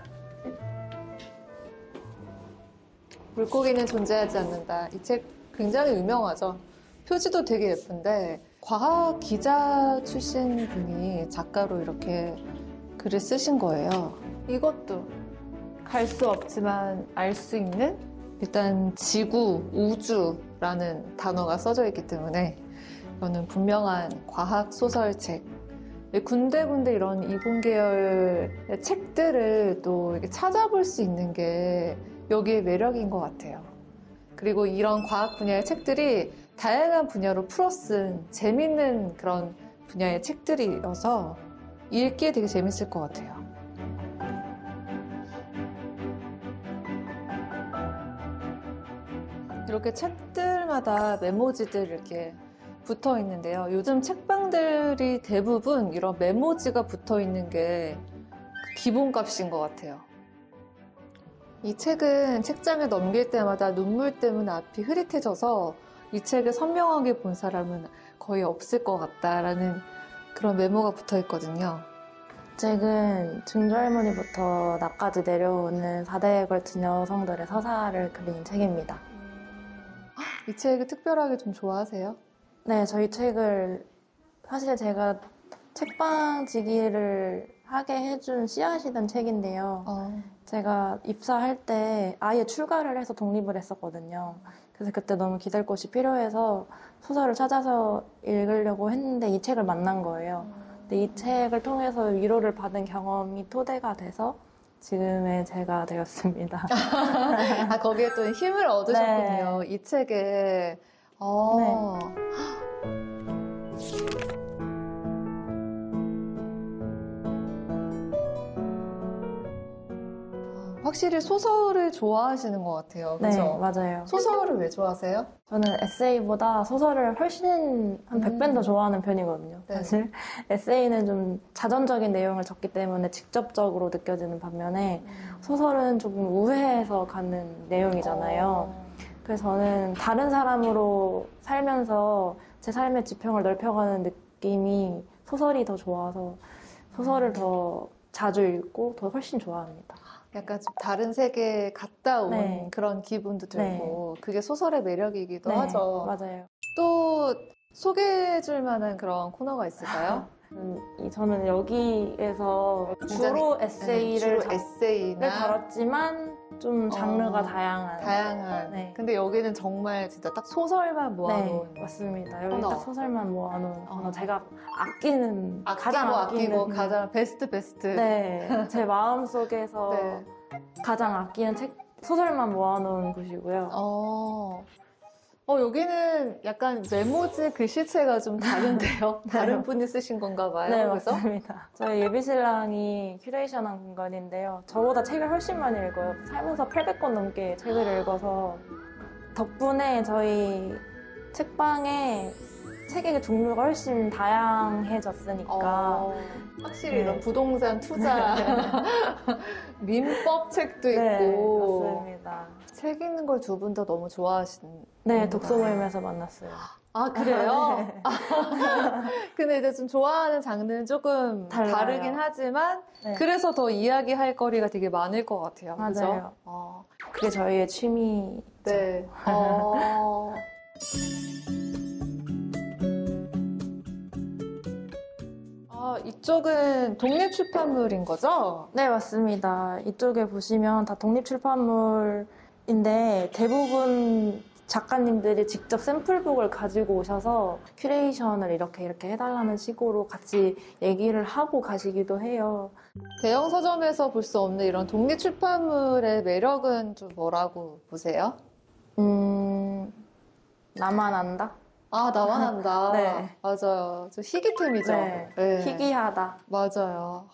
물고기는 존재하지 않는다. 이 책 굉장히 유명하죠. 표지도 되게 예쁜데 과학 기자 출신 분이 작가로 이렇게 글을 쓰신 거예요. 이것도 갈 수 없지만 알 수 있는 일단 지구, 우주라는 단어가 써져 있기 때문에 이거는 분명한 과학 소설책. 군데군데 이런 이공계열의 책들을 또 이렇게 찾아볼 수 있는 게 여기의 매력인 것 같아요. 그리고 이런 과학 분야의 책들이 다양한 분야로 풀어쓴 재밌는 그런 분야의 책들이어서 읽기에 되게 재밌을 것 같아요. 이렇게 책들마다 메모지들 이렇게 붙어 있는데요. 요즘 책방들이 대부분 이런 메모지가 붙어 있는 게 기본값인 것 같아요. 이 책은 책장에 넘길 때마다 눈물 때문에 앞이 흐릿해져서 이 책을 선명하게 본 사람은 거의 없을 것 같다라는 그런 메모가 붙어 있거든요. 책은 증조할머니부터 나까지 내려오는 4대에 걸친 여성들의 서사를 그린 책입니다. 이 책을 특별하게 좀 좋아하세요? 네, 저희 책을 사실 제가 책방지기를 하게 해준 씨앗이 된 책인데요. 제가 입사할 때 아예 출가를 해서 독립을 했었거든요. 그래서 그때 너무 기댈 곳이 필요해서 소설을 찾아서 읽으려고 했는데 이 책을 만난 거예요. 근데 이 책을 통해서 위로를 받은 경험이 토대가 돼서 지금의 제가 되었습니다. 아, 거기에 또 힘을 얻으셨군요. 네. 이 책에. 확실히 소설을 좋아하시는 것 같아요. 네, 그죠? 맞아요. 소설을 왜 좋아하세요? 저는 에세이보다 소설을 훨씬 한 100배 더 좋아하는 편이거든요. 네. 사실 에세이는 좀 자전적인 내용을 적기 때문에 직접적으로 느껴지는 반면에 소설은 조금 우회해서 가는 내용이잖아요. 그래서 저는 다른 사람으로 살면서 제 삶의 지평을 넓혀가는 느낌이 소설이 더 좋아서 소설을 더 자주 읽고 더 훨씬 좋아합니다. 약간 좀 다른 세계에 갔다 온 네. 그런 기분도 들고 그게 소설의 매력이기도 하죠. 맞아요. 또 소개해줄 만한 그런 코너가 있을까요? 저는 여기에서 주로 에세이를 주로 에세이나 다뤘지만 좀 장르가 다양한. 다양한. 네. 근데 여기는 정말 진짜 딱 소설만 모아놓은. 네, 맞습니다. 여기 코너. 딱 소설만 모아놓은 코너. 제가 아끼는, 가장 아끼고 아끼는. 가장 베스트. 네, 제 마음속에서 네. 가장 아끼는 책, 소설만 모아놓은 곳이고요. 여기는 약간 메모지 글씨체가 좀 다른데요? 다른 분이 쓰신 건가 봐요. 네, 그래서? 맞습니다. 저희 예비신랑이 큐레이션한 공간인데요. 저보다 책을 훨씬 많이 읽어요. 살면서 800권 넘게 책을 읽어서 덕분에 저희 책방에 책의 종류가 훨씬 다양해졌으니까 확실히 네. 이런 부동산 투자 민법 책도 네, 있고 맞습니다. 책 읽는 걸 두 분 다 너무 좋아하시는 네, 독서 모임에서 만났어요. 아 그래요? 네. 근데 이제 좀 좋아하는 장르는 조금 달라요. 다르긴 하지만 네. 그래서 더 이야기할 거리가 되게 많을 것 같아요. 맞아요. 그죠? 그게 저희의 취미. 네. 이쪽은 독립출판물인 거죠? 네, 맞습니다. 이쪽에 보시면 다 독립출판물인데 대부분 작가님들이 직접 샘플북을 가지고 오셔서 큐레이션을 이렇게 해달라는 식으로 같이 얘기를 하고 가시기도 해요. 대형 서점에서 볼 수 없는 이런 독립출판물의 매력은 좀 뭐라고 보세요? 나만 안다? 아, 나만 한다. 네. 맞아요. 좀 희귀템이죠. 네. 네. 희귀하다. 맞아요.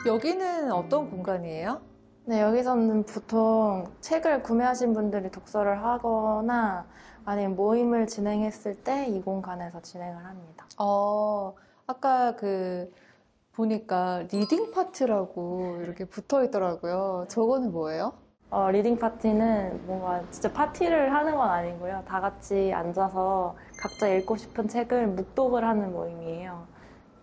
여기는 어떤 공간이에요? 네, 여기서는 보통 책을 구매하신 분들이 독서를 하거나 아니면 모임을 진행했을 때 이 공간에서 진행을 합니다. 아까 보니까 리딩 파트라고 이렇게 붙어 있더라고요. 저거는 뭐예요? 리딩 파티는 뭔가 진짜 파티를 하는 건 아니고요. 다 같이 앉아서 각자 읽고 싶은 책을 묵독을 하는 모임이에요.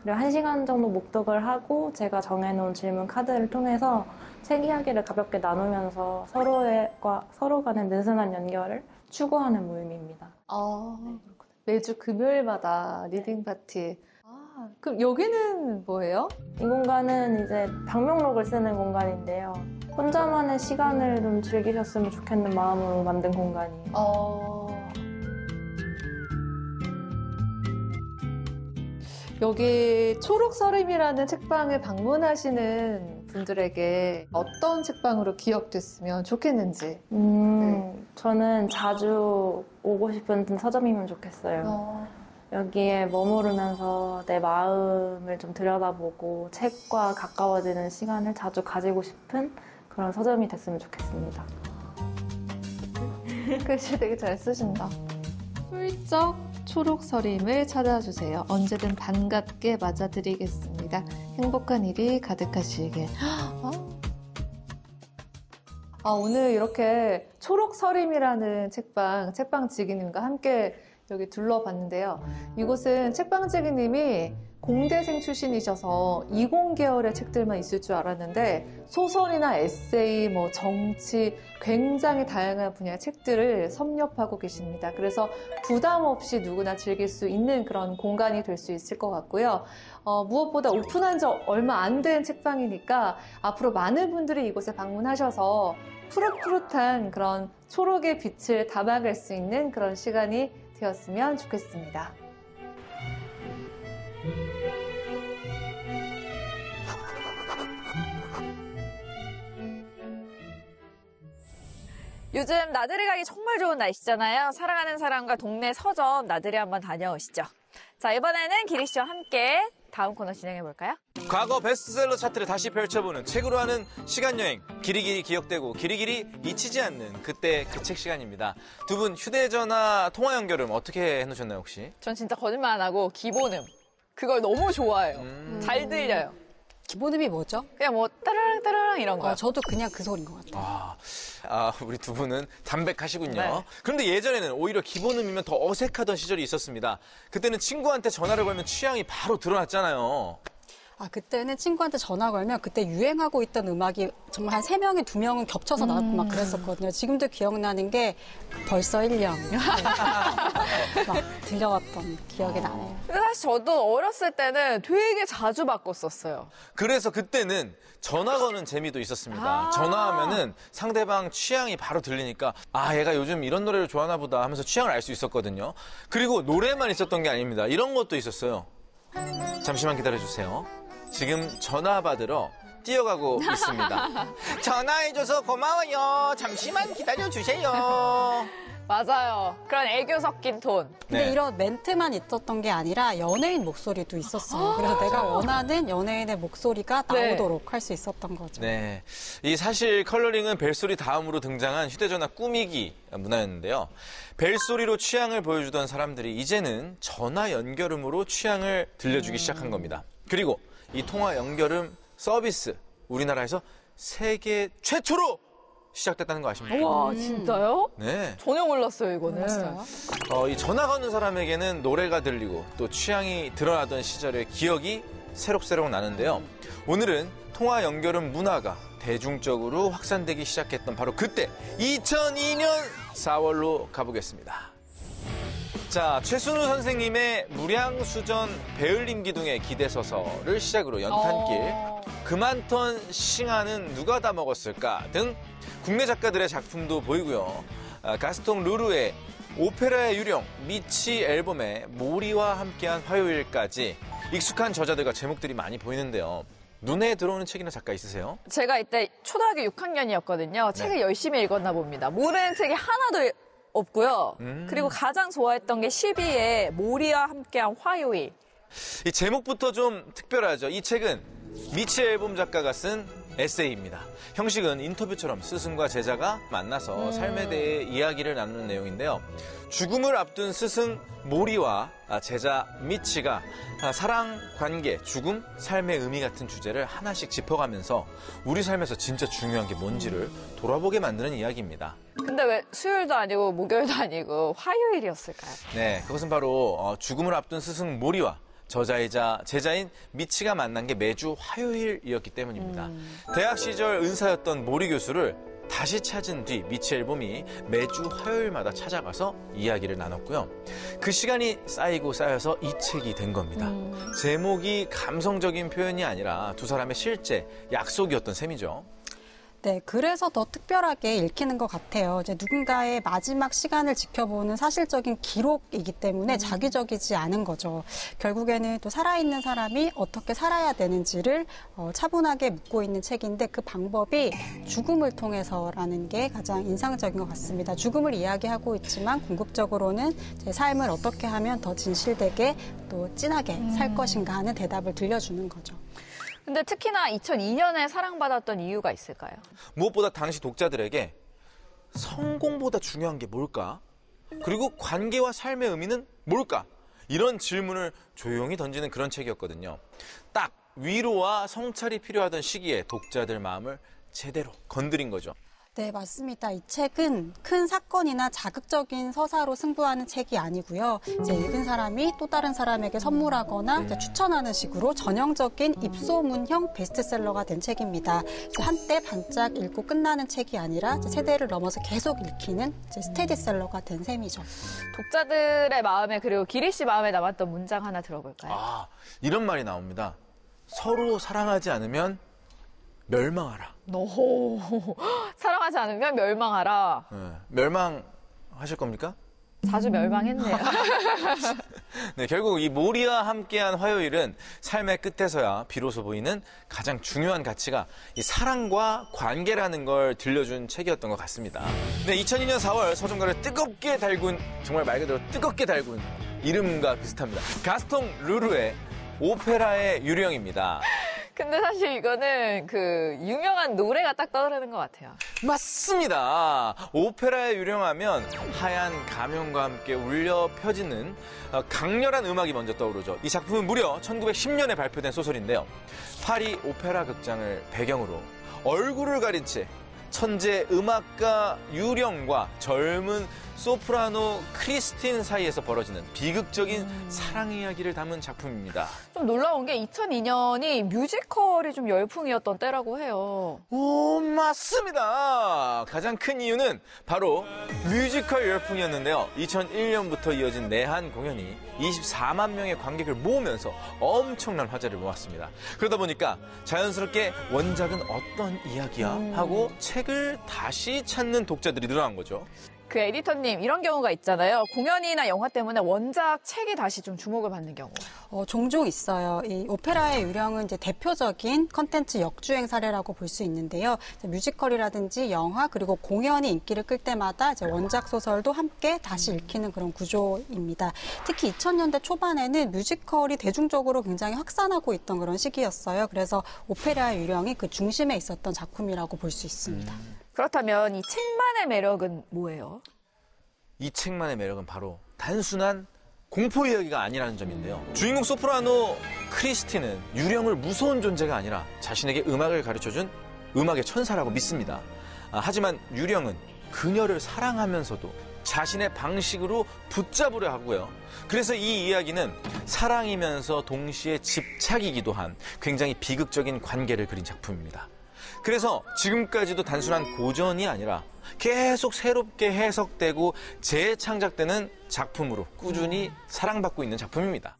그리고 1시간 정도 묵독을 하고 제가 정해놓은 질문 카드를 통해서 책 이야기를 가볍게 나누면서 서로 간의 느슨한 연결을 추구하는 모임입니다. 그렇구나. 매주 금요일마다 리딩 파티. 그럼 여기는 뭐예요? 이 공간은 이제 방명록을 쓰는 공간인데요. 혼자만의 시간을 좀 즐기셨으면 좋겠는 마음으로 만든 공간이에요. 여기 초록서림이라는 책방을 방문하시는 분들에게 어떤 책방으로 기억됐으면 좋겠는지. 저는 자주 오고 싶은 서점이면 좋겠어요. 여기에 머무르면서 내 마음을 좀 들여다보고 책과 가까워지는 시간을 자주 가지고 싶은 그런 서점이 됐으면 좋겠습니다. 글씨 되게 잘 쓰신다. 훌쩍 초록서림을 찾아주세요. 언제든 반갑게 맞아드리겠습니다. 행복한 일이 가득하시길. 오늘 이렇게 초록서림이라는 책방지기님과 함께 여기 둘러봤는데요. 이곳은 책방지기님이 공대생 출신이셔서 이공계열의 책들만 있을 줄 알았는데 소설이나 에세이, 정치, 굉장히 다양한 분야의 책들을 섭렵하고 계십니다. 그래서 부담 없이 누구나 즐길 수 있는 그런 공간이 될 수 있을 것 같고요. 무엇보다 오픈한 지 얼마 안 된 책방이니까 앞으로 많은 분들이 이곳에 방문하셔서 푸릇푸릇한 그런 초록의 빛을 담아갈 수 있는 그런 시간이 되었으면 좋겠습니다. 요즘 나들이 가기 정말 좋은 날씨잖아요. 사랑하는 사람과 동네 서점 나들이 한번 다녀오시죠. 자, 이번에는 기리 씨와 함께 다음 코너 진행해볼까요? 과거 베스트셀러 차트를 다시 펼쳐보는 책으로 하는 시간여행. 기리기리 기억되고 기리기리 잊히지 않는 그때 그 책 시간입니다. 두 분 휴대전화 통화 연결음 어떻게 해놓으셨나요 혹시? 전 진짜 거짓말 안 하고 기본음. 그걸 너무 좋아해요. 잘 들려요. 기본음이 뭐죠? 그냥 따르릉 따르릉 이런 거요. 저도 그냥 그 소리인 것 같아요. 우리 두 분은 담백하시군요. 네. 그런데 예전에는 오히려 기본음이면 더 어색하던 시절이 있었습니다. 그때는 친구한테 전화를 걸면 취향이 바로 드러났잖아요. 그때는 친구한테 전화 걸면 그때 유행하고 있던 음악이 정말 한 3명이 2명은 겹쳐서 나왔고 막 그랬었거든요. 지금도 기억나는 게 벌써 1년. 막 들려왔던 기억이 나네요. 근데 사실 저도 어렸을 때는 되게 자주 바꿨었어요. 그래서 그때는 전화 거는 재미도 있었습니다. 전화하면은 상대방 취향이 바로 들리니까 얘가 요즘 이런 노래를 좋아하나 보다 하면서 취향을 알 수 있었거든요. 그리고 노래만 있었던 게 아닙니다. 이런 것도 있었어요. 잠시만 기다려주세요. 지금 전화 받으러 뛰어가고 있습니다. 전화해줘서 고마워요. 잠시만 기다려주세요. 맞아요. 그런 애교 섞인 톤. 근데 네. 이런 멘트만 있었던 게 아니라 연예인 목소리도 있었어요. 그래서 내가 원하는 연예인의 목소리가 나오도록 할 수 있었던 거죠. 네. 이 사실 컬러링은 벨소리 다음으로 등장한 휴대전화 꾸미기 문화였는데요. 벨소리로 취향을 보여주던 사람들이 이제는 전화 연결음으로 취향을 들려주기 시작한 겁니다. 그리고 이 통화 연결음 서비스 우리나라에서 세계 최초로 시작됐다는 거 아십니까? 와, 진짜요? 네. 전혀 몰랐어요, 이거는. 몰랐어요? 이 전화 거는 사람에게는 노래가 들리고 또 취향이 드러나던 시절의 기억이 새록새록 나는데요. 오늘은 통화 연결음 문화가 대중적으로 확산되기 시작했던 바로 그때 2002년 4월로 가보겠습니다. 자, 최순우 선생님의 무량수전 배을림 기둥의 기대서설을 시작으로 연탄길, 그만턴 싱하는 누가 다 먹었을까 등 국내 작가들의 작품도 보이고요. 가스통 루루의 오페라의 유령, 미치 앨범의 모리와 함께한 화요일까지 익숙한 저자들과 제목들이 많이 보이는데요. 눈에 들어오는 책이나 작가 있으세요? 제가 이때 초등학교 6학년이었거든요. 책을 열심히 읽었나 봅니다. 모르는 책이 하나도 없고요. 그리고 가장 좋아했던 게 12의 모리와 함께한 화요일. 이 제목부터 좀 특별하죠. 이 책은 미치 앨범 작가가 쓴 에세이입니다. 형식은 인터뷰처럼 스승과 제자가 만나서 삶에 대해 이야기를 나누는 내용인데요. 죽음을 앞둔 스승 모리와 제자 미치가 사랑, 관계, 죽음, 삶의 의미 같은 주제를 하나씩 짚어가면서 우리 삶에서 진짜 중요한 게 뭔지를 돌아보게 만드는 이야기입니다. 근데 왜 수요일도 아니고 목요일도 아니고 화요일이었을까요? 네, 그것은 바로 죽음을 앞둔 스승 모리와 저자이자 제자인 미치가 만난 게 매주 화요일이었기 때문입니다. 대학 시절 은사였던 모리 교수를 다시 찾은 뒤 미치 앨범이 매주 화요일마다 찾아가서 이야기를 나눴고요. 그 시간이 쌓이고 쌓여서 이 책이 된 겁니다. 제목이 감성적인 표현이 아니라 두 사람의 실제 약속이었던 셈이죠. 네, 그래서 더 특별하게 읽히는 것 같아요. 이제 누군가의 마지막 시간을 지켜보는 사실적인 기록이기 때문에 자기적이지 않은 거죠. 결국에는 또 살아있는 사람이 어떻게 살아야 되는지를 차분하게 묻고 있는 책인데 그 방법이 죽음을 통해서라는 게 가장 인상적인 것 같습니다. 죽음을 이야기하고 있지만 궁극적으로는 제 삶을 어떻게 하면 더 진실되게 또 진하게 살 것인가 하는 대답을 들려주는 거죠. 근데 특히나 2002년에 사랑받았던 이유가 있을까요? 무엇보다 당시 독자들에게 성공보다 중요한 게 뭘까? 그리고 관계와 삶의 의미는 뭘까? 이런 질문을 조용히 던지는 그런 책이었거든요. 딱 위로와 성찰이 필요하던 시기에 독자들 마음을 제대로 건드린 거죠. 네, 맞습니다. 이 책은 큰 사건이나 자극적인 서사로 승부하는 책이 아니고요. 이제 읽은 사람이 또 다른 사람에게 선물하거나 이제 추천하는 식으로 전형적인 입소문형 베스트셀러가 된 책입니다. 한때 반짝 읽고 끝나는 책이 아니라 이제 세대를 넘어서 계속 읽히는 이제 스테디셀러가 된 셈이죠. 독자들의 마음에 그리고 기리 씨 마음에 남았던 문장 하나 들어볼까요? 아, 이런 말이 나옵니다. 서로 사랑하지 않으면 멸망하라. 사랑하지 않으면 멸망하라. 네, 멸망하실 겁니까? 자주 멸망했네요. 네, 결국 이 모리와 함께한 화요일은 삶의 끝에서야 비로소 보이는 가장 중요한 가치가 이 사랑과 관계라는 걸 들려준 책이었던 것 같습니다. 네, 2002년 4월 서점가를 뜨겁게 달군, 정말 말 그대로 뜨겁게 달군 이름과 비슷합니다. 가스통 루르의 오페라의 유령입니다. 근데 사실 이거는 그 유명한 노래가 딱 떠오르는 것 같아요. 맞습니다. 오페라에 유령하면 하얀 가면과 함께 울려 펴지는 강렬한 음악이 먼저 떠오르죠. 이 작품은 무려 1910년에 발표된 소설인데요. 파리 오페라 극장을 배경으로 얼굴을 가린 채 천재 음악가 유령과 젊은 소프라노 크리스틴 사이에서 벌어지는 비극적인 사랑 이야기를 담은 작품입니다. 좀 놀라운 게 2002년이 뮤지컬이 좀 열풍이었던 때라고 해요. 오, 맞습니다. 가장 큰 이유는 바로 뮤지컬 열풍이었는데요. 2001년부터 이어진 내한 공연이 24만 명의 관객을 모으면서 엄청난 화제를 모았습니다. 그러다 보니까 자연스럽게 원작은 어떤 이야기야? 하고 책을 다시 찾는 독자들이 늘어난 거죠. 그 에디터님, 이런 경우가 있잖아요. 공연이나 영화 때문에 원작 책이 다시 좀 주목을 받는 경우. 종종 있어요. 이 오페라의 유령은 이제 대표적인 컨텐츠 역주행 사례라고 볼 수 있는데요. 이제 뮤지컬이라든지 영화 그리고 공연이 인기를 끌 때마다 이제 원작 소설도 함께 다시 읽히는 그런 구조입니다. 특히 2000년대 초반에는 뮤지컬이 대중적으로 굉장히 확산하고 있던 그런 시기였어요. 그래서 오페라의 유령이 그 중심에 있었던 작품이라고 볼 수 있습니다. 그렇다면 이 책만의 매력은 뭐예요? 이 책만의 매력은 바로 단순한 공포 이야기가 아니라는 점인데요. 주인공 소프라노 크리스틴은 유령을 무서운 존재가 아니라 자신에게 음악을 가르쳐준 음악의 천사라고 믿습니다. 하지만 유령은 그녀를 사랑하면서도 자신의 방식으로 붙잡으려 하고요. 그래서 이 이야기는 사랑이면서 동시에 집착이기도 한 굉장히 비극적인 관계를 그린 작품입니다. 그래서 지금까지도 단순한 고전이 아니라 계속 새롭게 해석되고 재창작되는 작품으로 꾸준히 사랑받고 있는 작품입니다.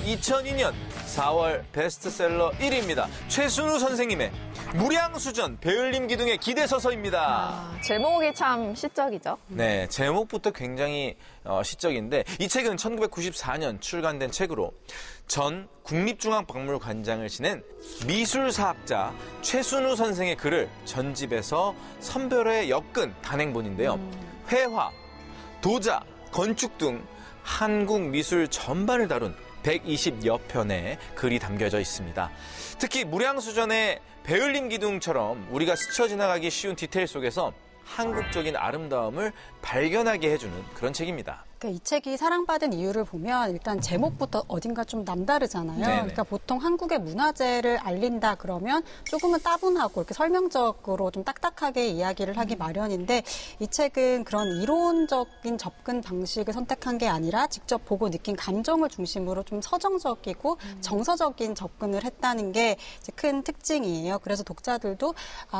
2002년 4월 베스트셀러 1위입니다. 최순우 선생님의 무량수전 배울림 기둥의 기대서서입니다. 제목이 참 시적이죠. 네, 제목부터 굉장히 시적인데 이 책은 1994년 출간된 책으로 전 국립중앙박물관장을 지낸 미술사학자 최순우 선생의 글을 전집에서 선별해 엮은 단행본인데요. 회화, 도자, 건축 등 한국 미술 전반을 다룬 120여 편의 글이 담겨져 있습니다. 특히 무량수전의 배울림 기둥처럼 우리가 스쳐 지나가기 쉬운 디테일 속에서 한국적인 아름다움을 발견하게 해주는 그런 책입니다. 그러니까 이 책이 사랑받은 이유를 보면 일단 제목부터 어딘가 좀 남다르잖아요. 네네. 그러니까 보통 한국의 문화재를 알린다 그러면 조금은 따분하고 이렇게 설명적으로 좀 딱딱하게 이야기를 하기 마련인데 이 책은 그런 이론적인 접근 방식을 선택한 게 아니라 직접 보고 느낀 감정을 중심으로 좀 서정적이고 정서적인 접근을 했다는 게 이제 큰 특징이에요. 그래서 독자들도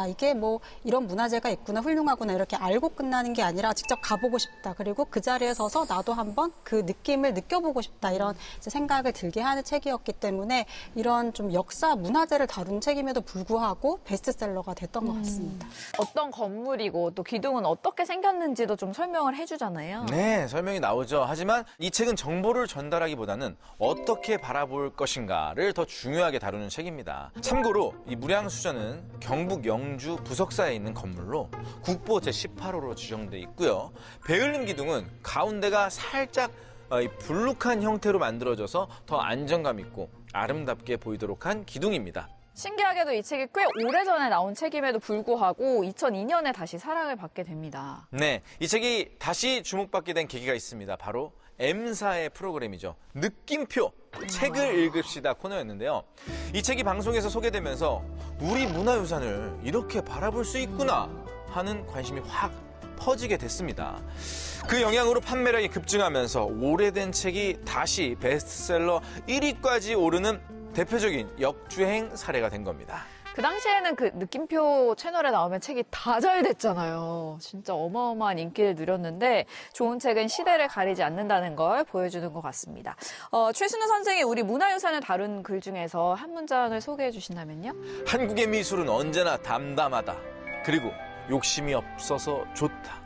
이게 뭐 이런 문화재가 있구나 훌륭하구나 이렇게 알고 끝나는 게 아니라 직접 가보고 싶다. 그리고 그 자리에 서서 나도 한번 그 느낌을 느껴보고 싶다 이런 이제 생각을 들게 하는 책이었기 때문에 이런 좀 역사 문화재를 다룬 책임에도 불구하고 베스트셀러가 됐던 것 같습니다. 어떤 건물이고 또 기둥은 어떻게 생겼는지도 좀 설명을 해주잖아요. 네, 설명이 나오죠. 하지만 이 책은 정보를 전달하기보다는 어떻게 바라볼 것인가를 더 중요하게 다루는 책입니다. 참고로 이 무량수전은 경북 영주 부석사에 있는 건물로 국보 제18호로 지정돼 있고요. 베을림 기둥은 가운데가 살짝 이 불룩한 형태로 만들어져서 더 안정감 있고 아름답게 보이도록 한 기둥입니다. 신기하게도 이 책이 꽤 오래전에 나온 책임에도 불구하고 2002년에 다시 사랑을 받게 됩니다. 네, 이 책이 다시 주목받게 된 계기가 있습니다. 바로 M사의 프로그램이죠. 느낌표, 책을 읽읍시다 코너였는데요. 이 책이 방송에서 소개되면서 우리 문화유산을 이렇게 바라볼 수 있구나 하는 관심이 확 퍼지게 됐습니다. 그 영향으로 판매량이 급증하면서 오래된 책이 다시 베스트셀러 1위까지 오르는 대표적인 역주행 사례가 된 겁니다. 그 당시에는 그 느낌표 채널에 나오면 책이 다 잘 됐잖아요. 진짜 어마어마한 인기를 누렸는데 좋은 책은 시대를 가리지 않는다는 걸 보여주는 것 같습니다. 최순우 선생이 우리 문화유산을 다룬 글 중에서 한 문장을 소개해 주신다면요? 한국의 미술은 언제나 담담하다. 그리고 욕심이 없어서 좋다.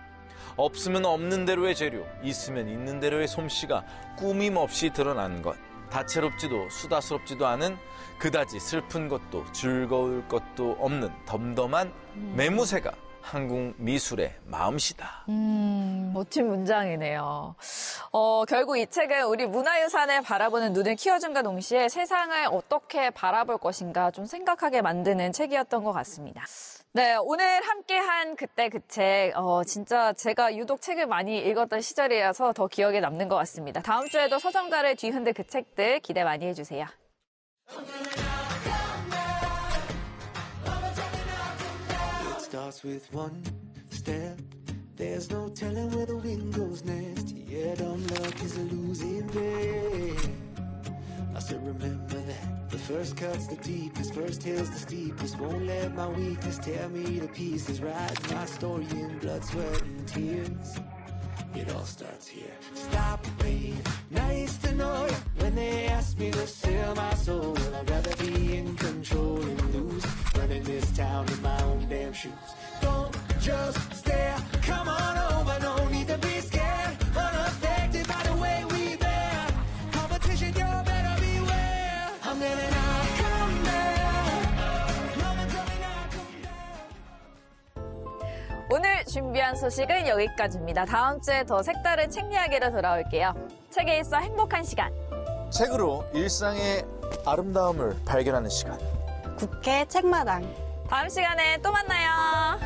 없으면 없는 대로의 재료, 있으면 있는 대로의 솜씨가 꾸밈없이 드러나는 것. 다채롭지도 수다스럽지도 않은 그다지 슬픈 것도 즐거울 것도 없는 덤덤한 매무새가 한국 미술의 마음씨다. 멋진 문장이네요. 결국 이 책은 우리 문화유산을 바라보는 눈을 키워준과 동시에 세상을 어떻게 바라볼 것인가 좀 생각하게 만드는 책이었던 것 같습니다. 네, 오늘 함께한 그때 그 책, 진짜 제가 유독 책을 많이 읽었던 시절이라서 더 기억에 남는 것 같습니다. 다음 주에도 서점가를 뒤흔들 그 책들 기대 많이 해주세요. It starts with one step. There's no telling where the wind goes next. Yeah, dumb luck is a losing bet. I still remember that. The first cut's the deepest, first hill's the steepest. Won't let my weakness tear me to pieces. Write my story in blood, sweat, and tears. It all starts here. Stop, wait, nice to know you. When they ask me to sell my soul, well, I'd rather be in control and lose. Running this town in my own damn shoes. Don't just stare, come on over. No need to be scared, unaffected by the way we bear. Competition, you better beware. I'm gonna not come back. Mama tell me not come back. 오늘 준비한 소식은 여기까지입니다. 다음 주에 더 색다른 책 이야기로 돌아올게요. 책에 있어 행복한 시간. 책으로 일상의 아름다움을 발견하는 시간. 국회 책마당. 다음 시간에 또 만나요.